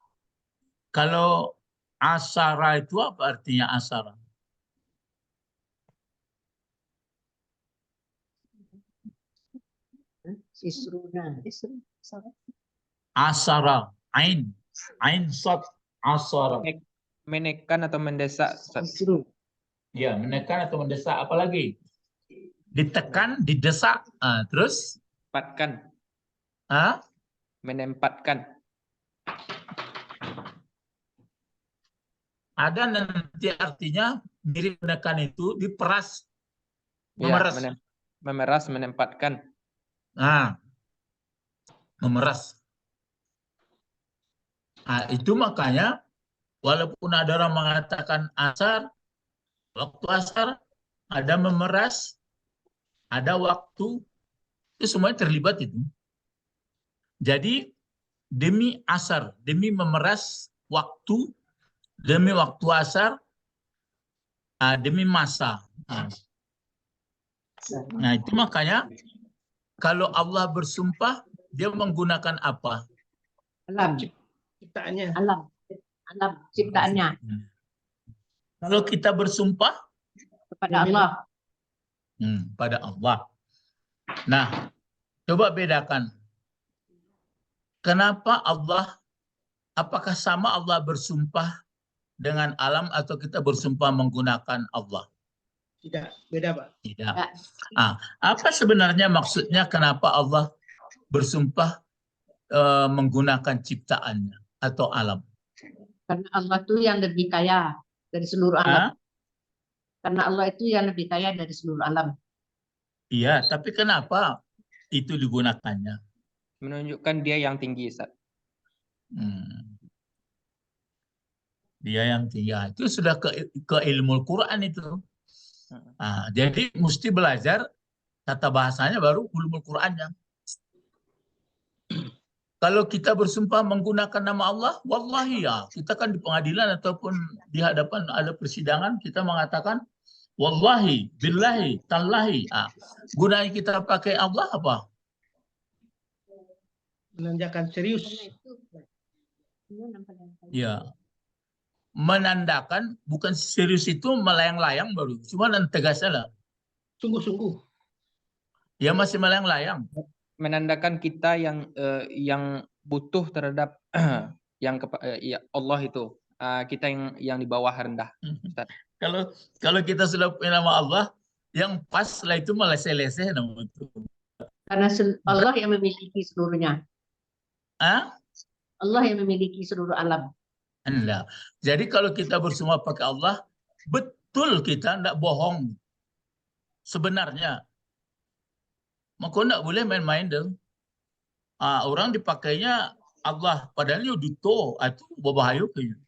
Kalau asara itu apa artinya asara? Asara. Ain sot. Asara.
Menekan atau mendesak.
Ya, menekan atau mendesak. Apalagi? Ditekan, didesak. Terus?
Menempatkan.
Hah?
Menempatkan.
Ada nanti artinya mirip menekan itu diperas,
Ya,
memeras.
memeras, menempatkan.
Nah, memeras. Nah, itu makanya walaupun ada orang mengatakan asar, waktu asar, ada memeras, ada waktu, itu semuanya terlibat itu. Jadi demi asar, demi memeras waktu, demi waktu asar, demi masa. Nah, itu makanya kalau Allah bersumpah, dia menggunakan apa?
Alam,
Ciptaannya.
alam, alam ciptaannya
Kalau kita bersumpah
kepada Allah.
pada Allah. Nah, coba bedakan. Kenapa Allah, apakah sama Allah bersumpah dengan alam atau kita bersumpah menggunakan Allah?
Tidak, beda Pak.
Tidak.
Ya.
Apa sebenarnya maksudnya kenapa Allah bersumpah menggunakan ciptaannya atau alam?
Karena Allah itu yang lebih kaya dari seluruh alam.
Hah?
Karena Allah itu yang lebih kaya dari seluruh alam.
Iya, tapi kenapa itu digunakannya?
Menunjukkan dia yang tinggi, Ustaz.
Dia yang tinggi. Itu sudah ke ilmu Quran itu. Jadi mesti belajar tata bahasanya baru ilmu Qurannya. Kalau kita bersumpah menggunakan nama Allah, wallahi ya, kita kan di pengadilan ataupun di hadapan ada persidangan, kita mengatakan wallahi, billahi, tallahi. Gunanya kita pakai Allah apa?
Menandakan serius.
Ya, menandakan bukan serius itu melayang-layang baru, cuma tegasnya lah.
Sungguh-sungguh.
Ya masih melayang-layang.
Menandakan kita yang butuh terhadap yang ya Allah itu. Kita yang di bawah rendah, Ustaz.
Kalau kita sudah punya nama Allah, yang pas lah itu malah leseh-leseh nama itu.
Karena Allah yang memiliki seluruhnya. Allah yang memiliki seluruh alam.
Enggak. Jadi kalau kita bersumpah pakai Allah, betul kita enggak bohong. Sebenarnya. Maka enggak boleh main-main dong. Orang dipakainya Allah, padahal itu dito, itu berbahaya kayaknya.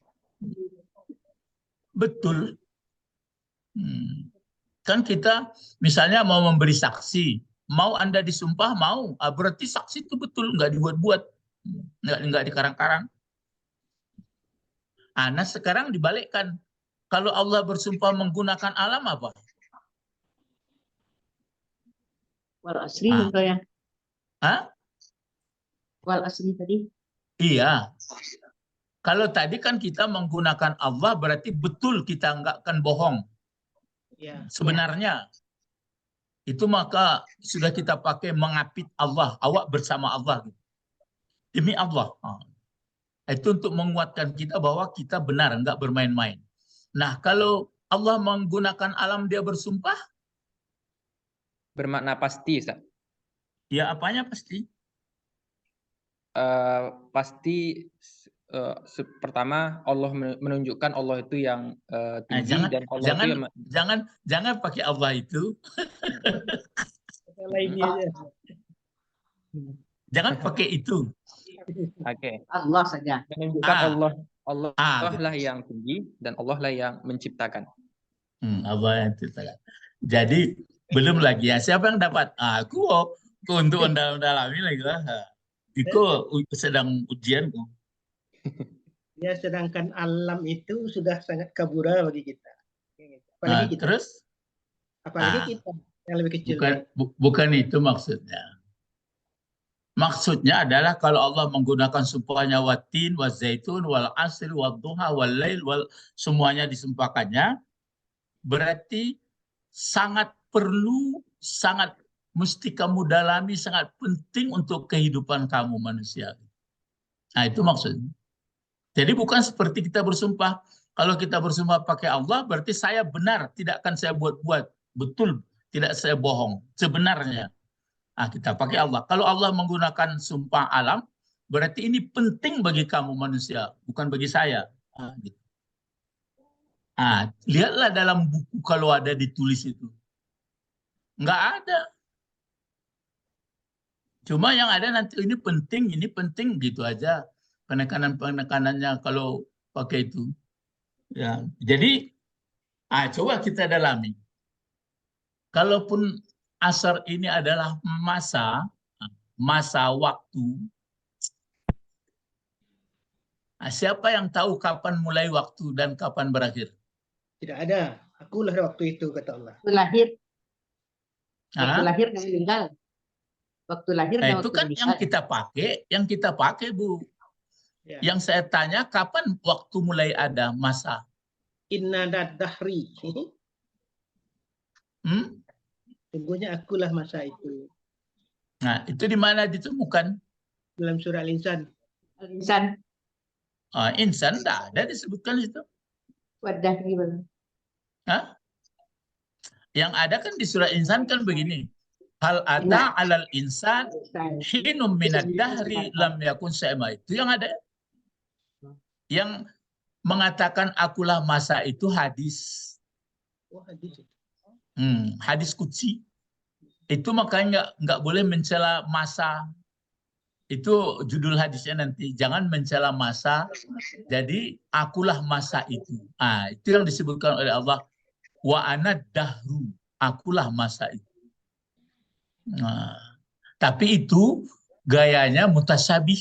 Betul. Kan kita misalnya mau memberi saksi, mau Anda disumpah, mau. Berarti saksi itu betul, enggak dibuat-buat. Enggak dikarang-karang. Nah sekarang dibalikkan. Kalau Allah bersumpah menggunakan alam apa?
Wal asri ya. Wal asri tadi.
Iya. Kalau tadi kan kita menggunakan Allah berarti betul kita enggak akan bohong.
Ya.
Sebenarnya. Itu maka sudah kita pakai mengapit Allah. Awak bersama Allah. Demi Allah. Itu untuk menguatkan kita bahwa kita benar, enggak bermain-main. Nah, kalau Allah menggunakan alam dia bersumpah?
Bermakna pasti, Ustaz.
Ya, apanya pasti?
Pasti pertama Allah menunjukkan Allah itu yang tinggi dan Allah
jangan pakai Allah itu.
Lainnya aja.
Jangan pakai itu.
Oke.
Allah saja.
Menunjukkan Allah lah yang tinggi dan Allah lah yang menciptakan.
Allah yang menciptakan. Jadi belum lagi ya. Siapa yang dapat? Aku untuk mendalami lagi lah. Itu sedang ujian.
Ya, sedangkan alam itu sudah sangat kabura bagi kita. Apalagi kita.
Terus?
Apalagi kita yang lebih kecil.
Bukan itu maksudnya. Maksudnya adalah kalau Allah menggunakan sumpahnya watin, wazaitun, wal asri, wal duha, wal lail, semuanya disumpahkannya, berarti sangat perlu, sangat mesti kamu dalami, sangat penting untuk kehidupan kamu manusia. Nah itu maksudnya. Jadi bukan seperti kita bersumpah, kalau kita bersumpah pakai Allah, berarti saya benar, tidak akan saya buat-buat. Betul, tidak saya bohong. Sebenarnya. Kita pakai Allah. Kalau Allah menggunakan sumpah alam, berarti ini penting bagi kamu manusia, bukan bagi saya. Gitu. Lihatlah dalam buku kalau ada ditulis itu. Nggak ada. Cuma yang ada nanti ini penting gitu aja. Penekanan-penekanannya kalau pakai itu. Ya, jadi coba kita dalami. Kalaupun asar ini adalah masa waktu, siapa yang tahu kapan mulai waktu dan kapan berakhir?
Tidak ada. Akulah waktu itu, kata Allah.
Waktu lahir, waktu
Hah?
lahir dan meninggal. Waktu lahir
Nah,
dan
itu
waktu
kan
meninggal.
yang kita pakai, Bu.
Ya.
Yang saya tanya kapan waktu mulai ada masa?
Inna dahri. Sungguhnya akulah masa itu.
Nah, itu di mana ditemukan?
Dalam surah Al-Insan.
Al-insan
Insan tidak ada disebutkan itu.
wadah gimana?
Hah? Yang ada kan di surah Insan kan begini. Hal ata alal insan hinum minad dahri lam yakun syai'a. Itu yang ada. Yang mengatakan akulah masa itu hadis.
Oh, hadis.
Hadis qudsi. Itu makanya nggak boleh mencela masa. Itu judul hadisnya nanti. Jangan mencela masa. Jadi akulah masa itu. Itu yang disebutkan oleh Allah. Wa ana dahru. Akulah masa itu. Tapi itu gayanya mutasyabih.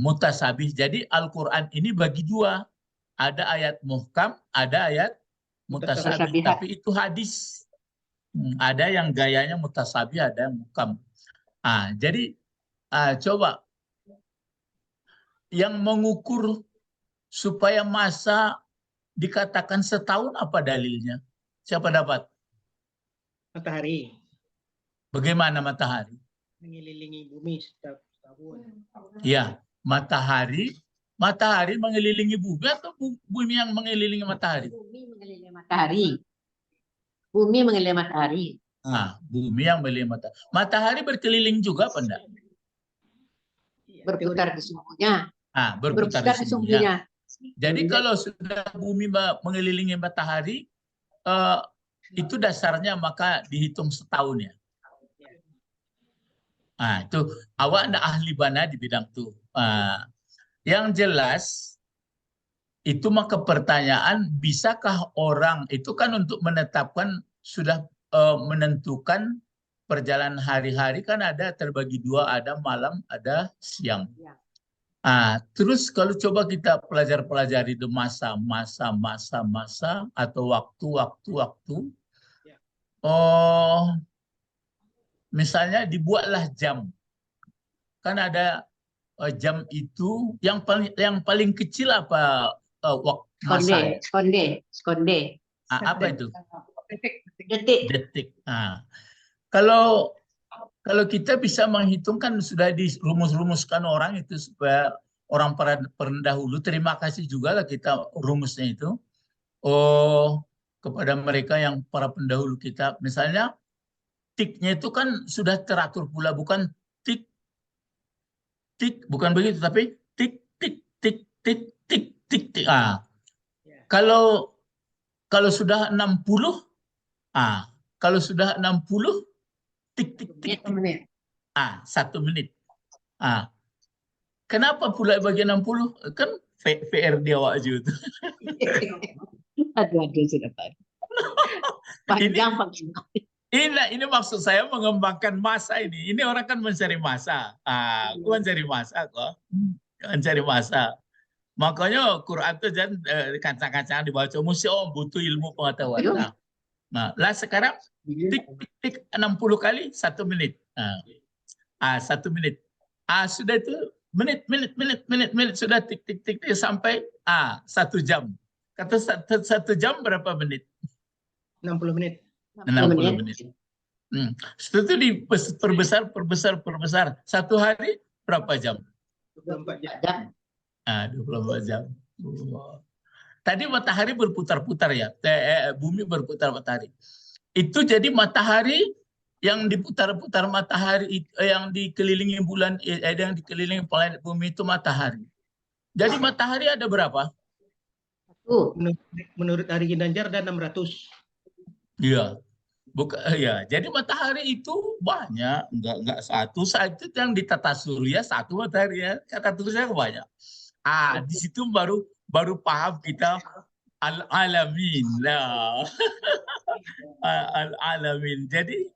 Mutasabih. Jadi Al-Quran ini bagi dua. Ada ayat muhkam, ada ayat mutasabih. Tapi itu hadis. Ada yang gayanya mutasabih, ada yang muhkam. Jadi coba yang mengukur supaya masa dikatakan setahun apa dalilnya? Siapa dapat?
Matahari.
Bagaimana matahari?
Mengelilingi bumi setahun.
Ya, matahari mengelilingi bumi atau bumi yang mengelilingi matahari?
Bumi mengelilingi matahari. Bumi mengelilingi matahari.
Bumi yang mengelilingi matahari. Matahari berkeliling juga apa enggak?
Berputar di sumbunya.
Berputar di sumbunya. Jadi kalau sudah bumi mengelilingi matahari, itu dasarnya maka dihitung setahun ya. Itu awak anda ahli bana di bidang itu. Yang jelas itu maka pertanyaan, bisakah orang itu kan untuk menetapkan sudah menentukan perjalanan hari-hari kan ada terbagi dua, ada malam, ada siang. Terus kalau coba kita pelajari di masa atau waktu. Misalnya dibuatlah jam. Kan ada jam itu yang paling kecil apa masa?
Sekonde.
Apa itu?
Detik.
Kalau kita bisa menghitungkan sudah dirumus-rumuskan orang itu supaya orang pendahulu, terima kasih juga lah kita rumusnya itu. Kepada mereka yang para pendahulu kita, misalnya tiknya itu kan sudah teratur pula, bukan tik, bukan begitu, tapi tik. Kalau sudah 60, kalau sudah 60, tik. 1 menit. Kenapa pula bagian 60? Kan VR dia awak aja itu.
Aduh, sudah panjang.
Ini maksud saya mengembangkan masa ini. Ini orang kan mencari masa. Mencari masa kok. Mencari masa. Makanya Quran itu jangan kancang-kancang dibaca. Mesti butuh ilmu pengetahuan. Lah sekarang tik 60 kali 1 menit. 1 menit. Sudah itu menit sudah tik sampai 1 jam. Kata 1 jam berapa menit?
60 menit.
60 menit. Setelah itu diperbesar. 1 hari berapa jam?
24 jam.
24 jam. Tadi matahari berputar-putar ya. Bumi berputar matahari. Itu jadi matahari yang diputar-putar matahari, yang dikelilingi bulan, yang dikelilingi planet bumi itu matahari. Jadi matahari ada berapa?
Tuh,
Menurut Ari Ginanjar ada 600.
Iya. Ya, jadi matahari itu banyak, enggak satu saja yang di tata surya satu matahari ya, kata tulisnya banyak. Di situ baru baru paham kita al-alamin lah, al-alamin. Jadi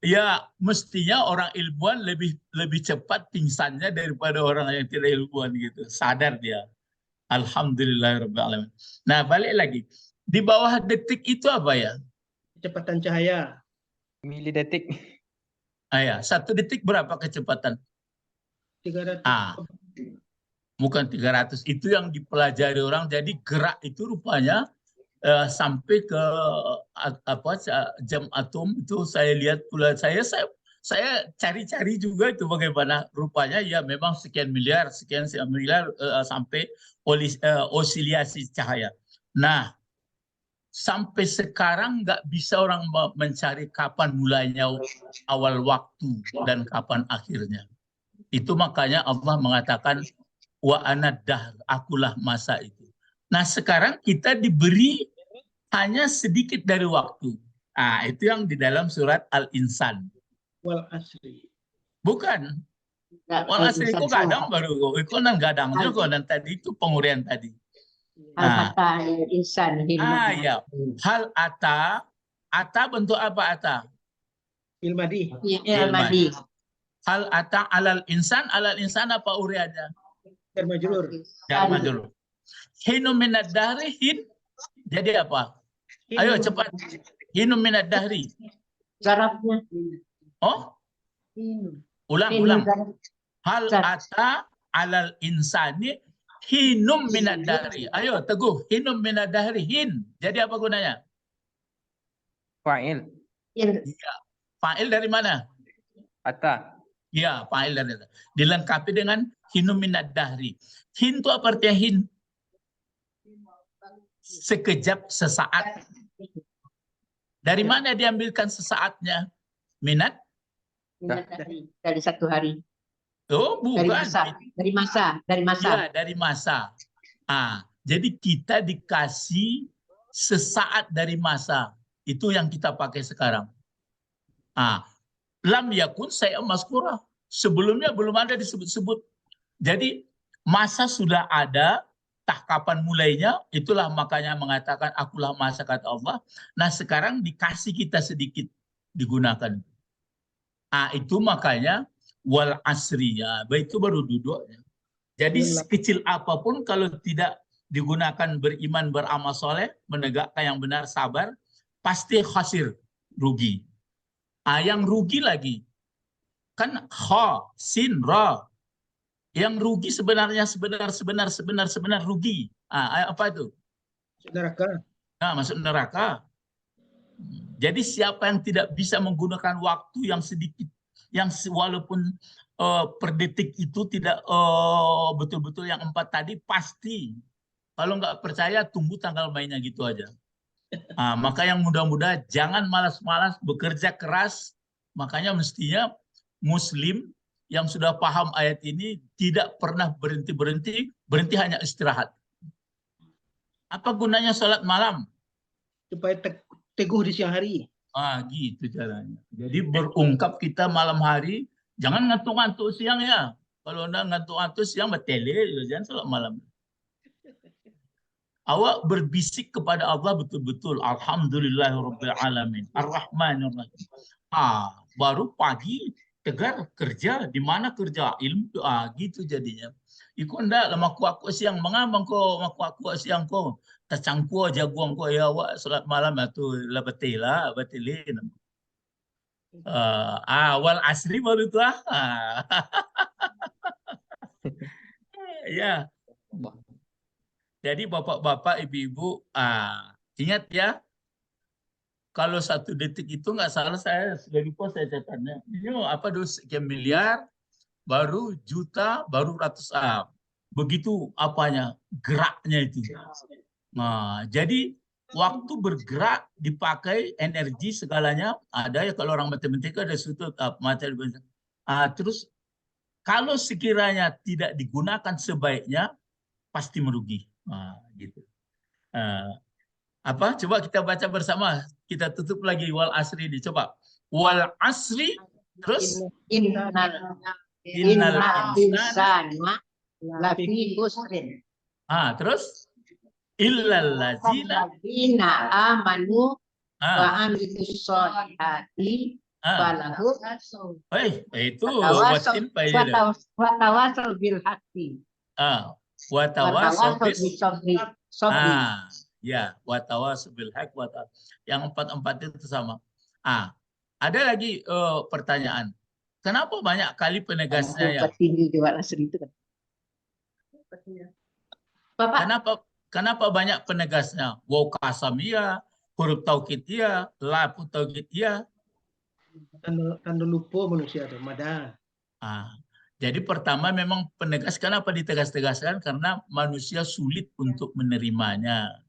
ya mestinya orang ilmuwan lebih lebih cepat pingsannya daripada orang yang tidak ilmuwan gitu. Sadar dia. Alhamdulillahirabbil alamin. Nah, balik lagi. Di bawah detik itu apa ya?
Kecepatan cahaya.
Milidetik.
Ya, 1 detik berapa kecepatan?
300.
Bukan 300. Itu yang dipelajari orang. Jadi gerak itu rupanya sampai ke jam atom itu saya lihat pula saya cari-cari juga itu bagaimana rupanya ya memang sekian miliar sampai oscilasi cahaya. Nah, sampai sekarang nggak bisa orang mencari kapan mulainya awal waktu dan kapan akhirnya. Itu makanya Allah mengatakan wa anadah, akulah masa itu. Nah, sekarang kita diberi hanya sedikit dari waktu. Itu yang di dalam surat Al-Insan.
Wal asri.
Bukan. Wal asri itu kadang baru, itu kan kadang juga dan tadi itu pengurian tadi.
Al-Hatta insan
Ya. Hal ata bentuk apa ata?
Ilmadi.
Al-Madi.
Hal ata alal insan apa uriannya?
Jar majrur.
Jar majrur. Hinu minad dahri hin jadi apa? Ayo cepat. Hinu minad dahri.
Zarafnya.
Oh? Ulang. Hal ata alal insani hinum minad dahri. Ayo Teguh, hinum minad dahri hin. Jadi apa gunanya?
Fa'il.
Ya. Fa'il dari mana?
Ata.
Ya, fa'il dari itu. Dilengkapi dengan hinum minad dahri. Hin itu apa artinya hin? Sekejap, sesaat. Dari mana diambilkan sesaatnya? Minat?
Dari 1 hari.
Oh, bukan.
Dari masa.
Ya, dari masa. Jadi kita dikasih sesaat dari masa. Itu yang kita pakai sekarang. Lam yakun saya maskurah. Sebelumnya belum ada disebut-sebut. Jadi masa sudah ada, kapan mulainya, itulah makanya mengatakan akulah masa kata Allah. Nah sekarang dikasih kita sedikit digunakan. Itu makanya wal asriya, itu baru duduknya. Jadi sekecil apapun kalau tidak digunakan beriman, beramal soleh, menegakkan yang benar, sabar, pasti khasir, rugi. Yang rugi lagi, kan kha, sin, ra. Yang rugi sebenarnya sebenar rugi. Apa itu?
Neraka.
Masuk neraka. Jadi siapa yang tidak bisa menggunakan waktu yang sedikit, yang walaupun per detik itu tidak betul-betul yang 4 tadi, pasti. Kalau nggak percaya, tunggu tanggal mainnya gitu aja. Maka yang muda-muda jangan malas-malas, bekerja keras. Makanya mestinya Muslim yang sudah paham ayat ini tidak pernah berhenti hanya istirahat. Apa gunanya sholat malam?
Supaya teguh di siang hari.
Gitu caranya. Jadi berungkap kita malam hari, jangan ngantuk-ngantuk siang ya. Kalau udah ngantuk-ngantuk siang, betele, jangan sholat malam. Awak berbisik kepada Allah betul-betul. Alhamdulillahirabbil alamin. Ar-Rahmanir-Rahim. Baru pagi tegar kerja. Di mana kerja? Ilmu. Gitu jadinya. Iku ndak lama aku siang mengamang ko, aku siang ko. Tacangku jaguang ko ya awak salat malam itu lah betilin. Awal asri baru itu ya. Jadi bapak-bapak, ibu-ibu, ingat ya, kalau 1 detik itu nggak salah saya sudah lupa saya catatnya. Ini apa dulu sekian miliar, baru juta, baru ratus begitu apanya geraknya itu. Jadi waktu bergerak dipakai energi segalanya ada ya, kalau orang matematika ada sudut materi. Terus kalau sekiranya tidak digunakan sebaiknya pasti merugi. Gitu. Apa? Coba kita baca bersama. Kita tutup lagi wal asri ini. Coba. Wal asri terus
Innal
innal insana.
insana lafi khusrin.
Terus illal ladzina
Alladzina amanu wa
ah
amilus solihati
ah
falahum
itu watin paida.
watawasau bil haqqi
Wa tawasau
watawasau bis sabri.
ya, wa tawasau bil haq yang empat itu sama. Ada lagi pertanyaan. Kenapa banyak kali penegasnya ya?
Tinggi di wal asri itu kan. Bapak,
Kenapa banyak penegasnya? Waw kasamiyah, huruf taukidiyah, lafu taukidiyah.
Tanda lupa manusia itu, mada.
Jadi pertama memang penegas, kenapa ditegas-tegaskan? Karena manusia sulit untuk menerimanya.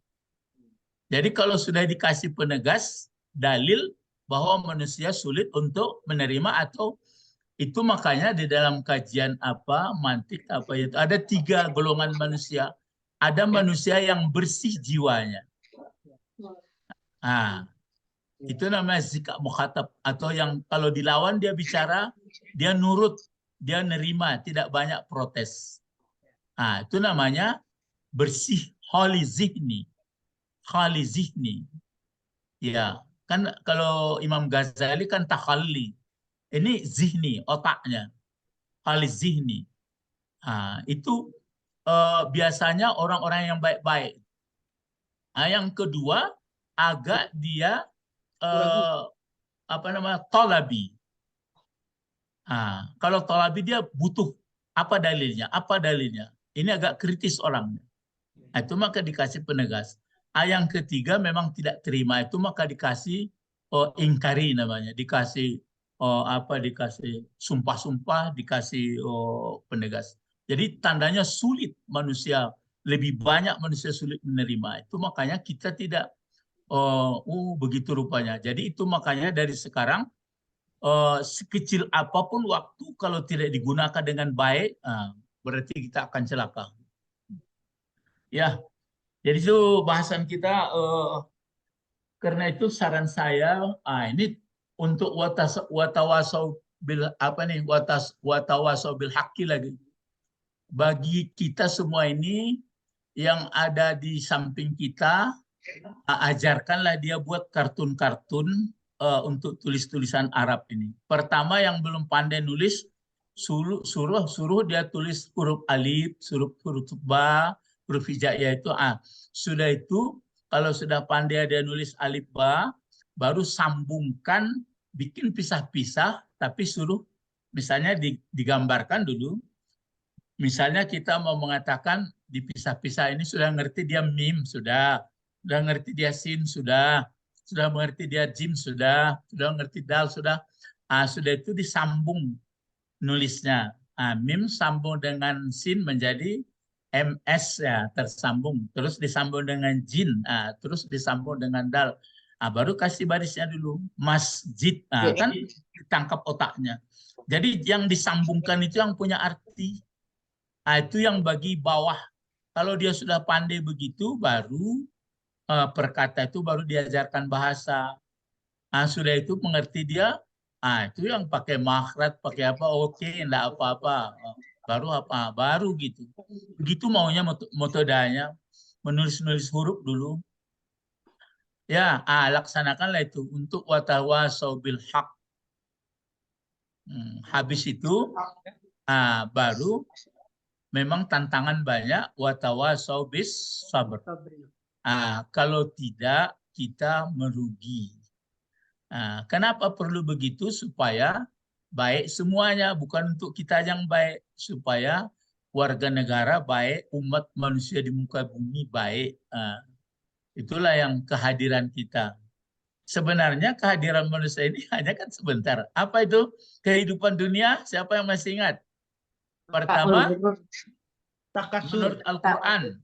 Jadi kalau sudah dikasih penegas, dalil bahwa manusia sulit untuk menerima atau itu makanya di dalam kajian mantik itu ada 3 golongan manusia. Ada manusia yang bersih jiwanya. Itu namanya zika mukhatab, atau yang kalau dilawan dia bicara, dia nurut, dia nerima, tidak banyak protes. Itu namanya bersih, khali zihni. Khali zihni. Ya, kan kalau Imam Ghazali kan takhalli. Ini zihni, otaknya. Khali zihni. Itu biasanya orang-orang yang baik-baik. Yang kedua, agak dia tolabi. Kalau tolabi dia butuh apa dalilnya? Ini agak kritis orangnya. Itu maka dikasih penegas. Yang ketiga memang tidak terima, itu maka dikasih ingkari namanya, dikasih dikasih sumpah-sumpah, dikasih penegas. Jadi tandanya sulit manusia, lebih banyak manusia sulit menerima. Itu makanya kita tidak begitu rupanya. Jadi itu makanya dari sekarang sekecil apapun waktu kalau tidak digunakan dengan baik, berarti kita akan celaka. Ya, jadi itu bahasan kita. Karena itu saran saya, ini untuk watawasau bil watawasau bil haqqi lagi. Bagi kita semua ini yang ada di samping kita, ajarkanlah dia buat kartun-kartun untuk tulis-tulisan Arab ini. Pertama yang belum pandai nulis, suruh dia tulis huruf alif, huruf ba, huruf hijaiyah itu. Sudah itu kalau sudah pandai dia nulis alif ba, baru sambungkan, bikin pisah-pisah, tapi suruh misalnya digambarkan dulu. Misalnya kita mau mengatakan dipisah-pisah ini sudah ngerti dia mim, sudah ngerti dia sin, sudah mengerti dia jim, sudah ngerti dal, sudah itu disambung nulisnya. Mim sambung dengan sin menjadi ms ya, tersambung, terus disambung dengan jin, terus disambung dengan dal. Baru kasih barisnya dulu masjid, kan ditangkap otaknya. Jadi yang disambungkan itu yang punya arti. Itu yang bagi bawah. Kalau dia sudah pandai begitu, baru perkata itu baru diajarkan bahasa. Sudah itu mengerti dia, itu yang pakai makhraj, pakai apa, oke, enggak apa-apa. Baru gitu. Begitu maunya metodenya, menulis-nulis huruf dulu. Ya, laksanakanlah itu untuk watawasau bil haq. Habis itu baru memang tantangan banyak, watawasau bis sabr. Kalau tidak, kita merugi. Kenapa perlu begitu? Supaya baik semuanya, bukan untuk kita yang baik, supaya warga negara baik, umat manusia di muka bumi baik. Itulah yang kehadiran kita. Sebenarnya kehadiran manusia ini hanya kan sebentar. Apa itu kehidupan dunia? Siapa yang masih ingat? Pertama, menurut Al-Quran.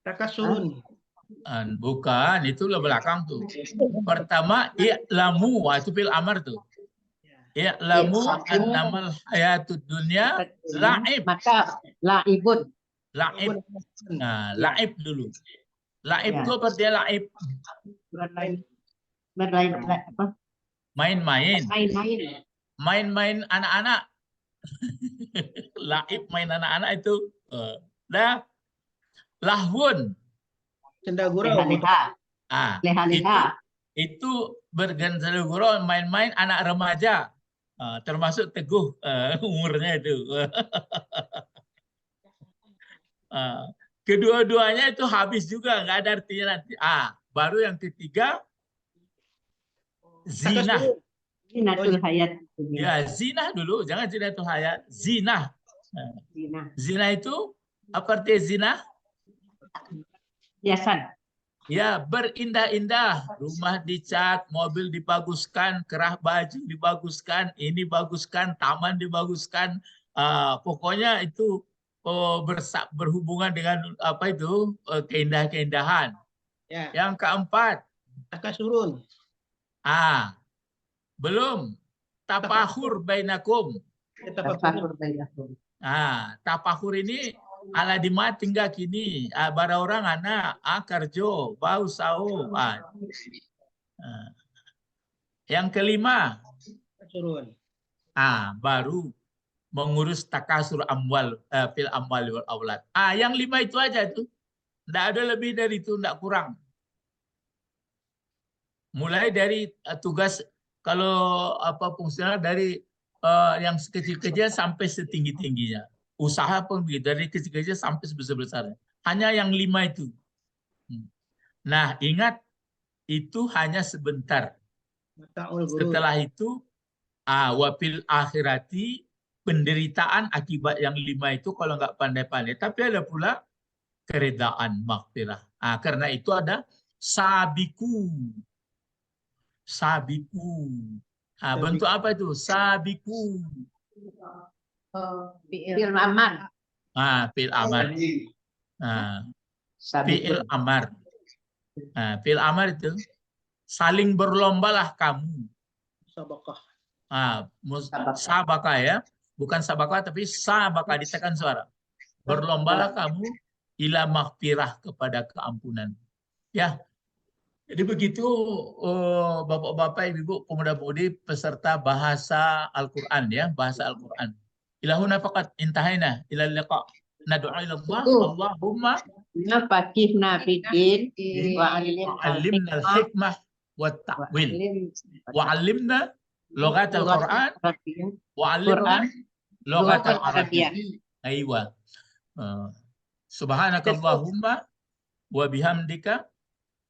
Takasurun.
Bukan, itu belakang tuh. Pertama, i'lamu, itu fil amar tuh. I'lamu annamal hayatud dunya la'ib.
Maka la'ibun.
La'ib. La'ib dulu. Laib
Ya.
itu artinya laib,
berlain apa?
main-main,
Main-main.
main-main anak-anak. Laib main anak-anak itu. Dah, lahwun.
Senda gurau.
Leha-leha.
Ah,
Leha-leha.
itu berganda gurau, main-main anak remaja. Termasuk Teguh umurnya itu. Kedua-duanya itu habis juga, nggak ada artinya nanti. Baru yang ketiga, zina.
Zinatul hayat.
Ya, zina dulu, jangan zinatul hayat. Zina.
Zina.
Zina itu apa artinya zina?
Hiasan.
Ya, berindah-indah. Rumah dicat, mobil dibaguskan, kerah baju dibaguskan, ini baguskan, taman dibaguskan. Pokoknya itu berhubungan dengan apa itu keindahan-keindahan.
Ya.
Yang keempat,
Takasurun.
belum tafahur bainakum.
Tafahur bainakum.
Tafahur ini ala dima tinggal kini bara orang anak kerjo bau sao. Yang kelima,
Takasurun.
baru mengurus takasur amwal fil amwal wal aulad. Yang 5 itu aja tuh. Enggak ada lebih dari itu, enggak kurang. Mulai dari tugas kalau apa fungsional dari yang sekecil-kecil sampai setinggi-tingginya. Usaha pun begitu, dari kecil-kecil sampai sebesar-besarnya. Hanya yang 5 itu. Nah, ingat itu hanya sebentar. Setelah itu wafil akhirati, penderitaan akibat yang 5 itu kalau nggak pandai-pandai. Tapi ada pula keredaan maghfirah. Karena itu ada sabiku. Sabiku. Bentuk apa itu? Sabiku.
Fi'il amar.
Fi'il amar. Fi'il amar. Fi'il amar itu saling berlombalah kamu.
Sabakah.
Sabakah ya. Bukan sabakah tapi sabakah, ditekan suara. Berlombalah kamu ila maghfirah, kepada keampunan. Ya. Jadi begitu Bapak-bapak, Ibu, pemuda-pemudi peserta bahasa Al-Qur'an ya, bahasa Al-Qur'an. Ilahuna faqat intahaina ila liqa. Nad'u ila Allah, Allahumma
Faqihna fid-din wa
alimna al-hikmah wa ta'wil. Wa 'allimna lughat al-Qur'an wa 'allimna lughat al-Arabiyyah. Aywa. Subhanakallahumma wa bihamdika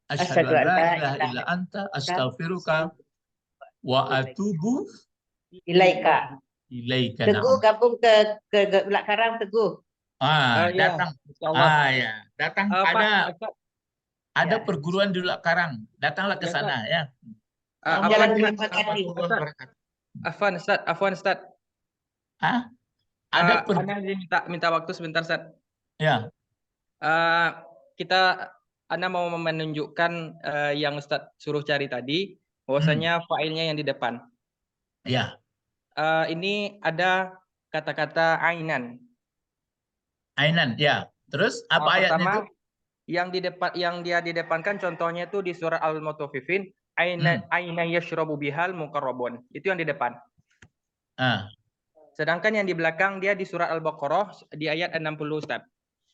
asyhadu an la ilaha illa anta astaghfiruka wa atubu
ilaika. Teguh gabung ke Bulak Karang, Teguh.
Datang. Ya, datang ada perguruan di Bulak Karang. Datanglah ke sana ya.
Afwan Ustaz.
Ada
minta waktu sebentar Ustaz.
Ya.
Anda mau menunjukkan yang Ustaz suruh cari tadi, bahwasanya failnya yang di depan.
Ya.
Ini ada kata-kata ainan.
Ainan, ya. Terus apa ayatnya itu?
Yang dia didepankan contohnya itu di surah Al-Mutaffifin, ainan yashrabu bihal muqarrabun. Itu yang di depan. Sedangkan yang di belakang dia di surah Al-Baqarah di ayat 60 Ustaz.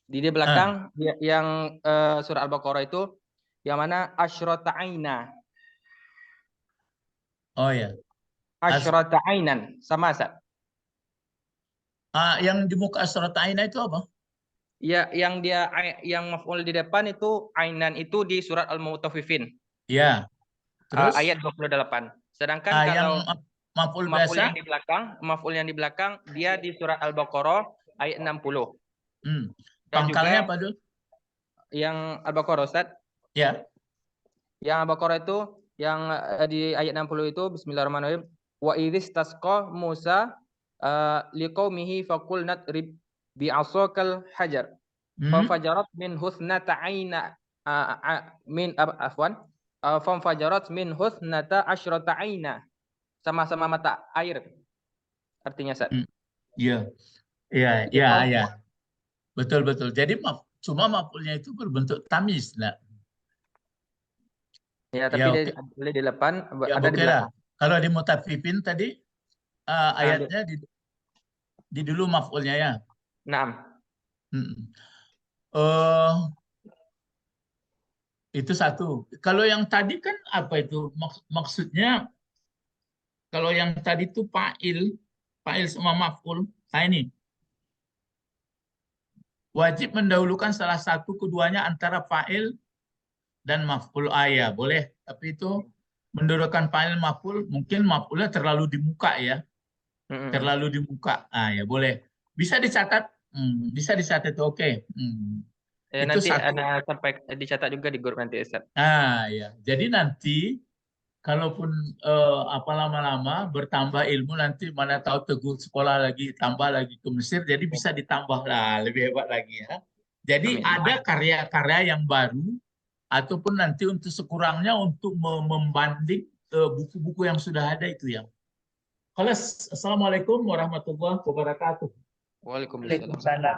Di belakang yang surah Al-Baqarah itu yang mana asyrata aina.
Oh ya.
Asyrata ainan sama Ustaz.
Yang di muka asyrata aina itu apa?
Ya, yang maf'ul di depan itu ainan itu di surat Al-Mutaffifin.
Ya. Terus
ayat 28. Sedangkan kalau
maf'ul biasa
maf'ul yang di belakang dia di surat Al-Baqarah ayat 60.
Pangkalnya apa dulu?
Yang Al-Baqarah Ustaz?
Ya.
Yang Al-Baqarah itu yang di ayat 60 itu bismillahirrahmanirrahim. Wa idzis tasqa Musa liqaumihi faqul nadrib bi'asakal hajar. Fanfajarat min husnata aina fanfajarat min husnata asyrata aina. Sama-sama mata air. Artinya Ustaz.
Iya. Iya. Betul. Jadi cuma maf'ulnya itu berbentuk tamyiz, nah.
Ya, tapi
Ya,
dia
oke.
boleh di depan,
Ya,
ada di
oke lah.
belakang.
Kalau di mutaffifin tadi ayatnya di dulu maf'ulnya ya.
Naam.
Mm-mm. Eh, itu satu. Kalau yang tadi kan apa itu maksudnya? Kalau yang tadi itu fa'il sama maf'ul. Nah ini wajib mendahulukan salah satu keduanya antara fa'il dan maf'ul ayah. Boleh, tapi itu mendahulukan fa'il maf'ul mungkin maf'ulnya terlalu di muka ya. Terlalu di muka. Ah ya boleh. Bisa dicatat. Bisa dicatat oke.
Ya,
Itu
nanti
satu.
Ana sampai dicatat juga di grup nanti Ustaz.
Ah ya. Jadi nanti kalaupun apa lama-lama bertambah ilmu nanti mana tahu Teguh sekolah lagi tambah lagi ke Mesir jadi bisa ditambah lah lebih hebat lagi ya. Jadi
Amin.
ada karya-karya yang baru ataupun nanti untuk sekurangnya untuk membanding buku-buku yang sudah ada itu ya. Kalau Assalamualaikum warahmatullahi wabarakatuh.
Waalaikumsalam.
Waalaikumsalam.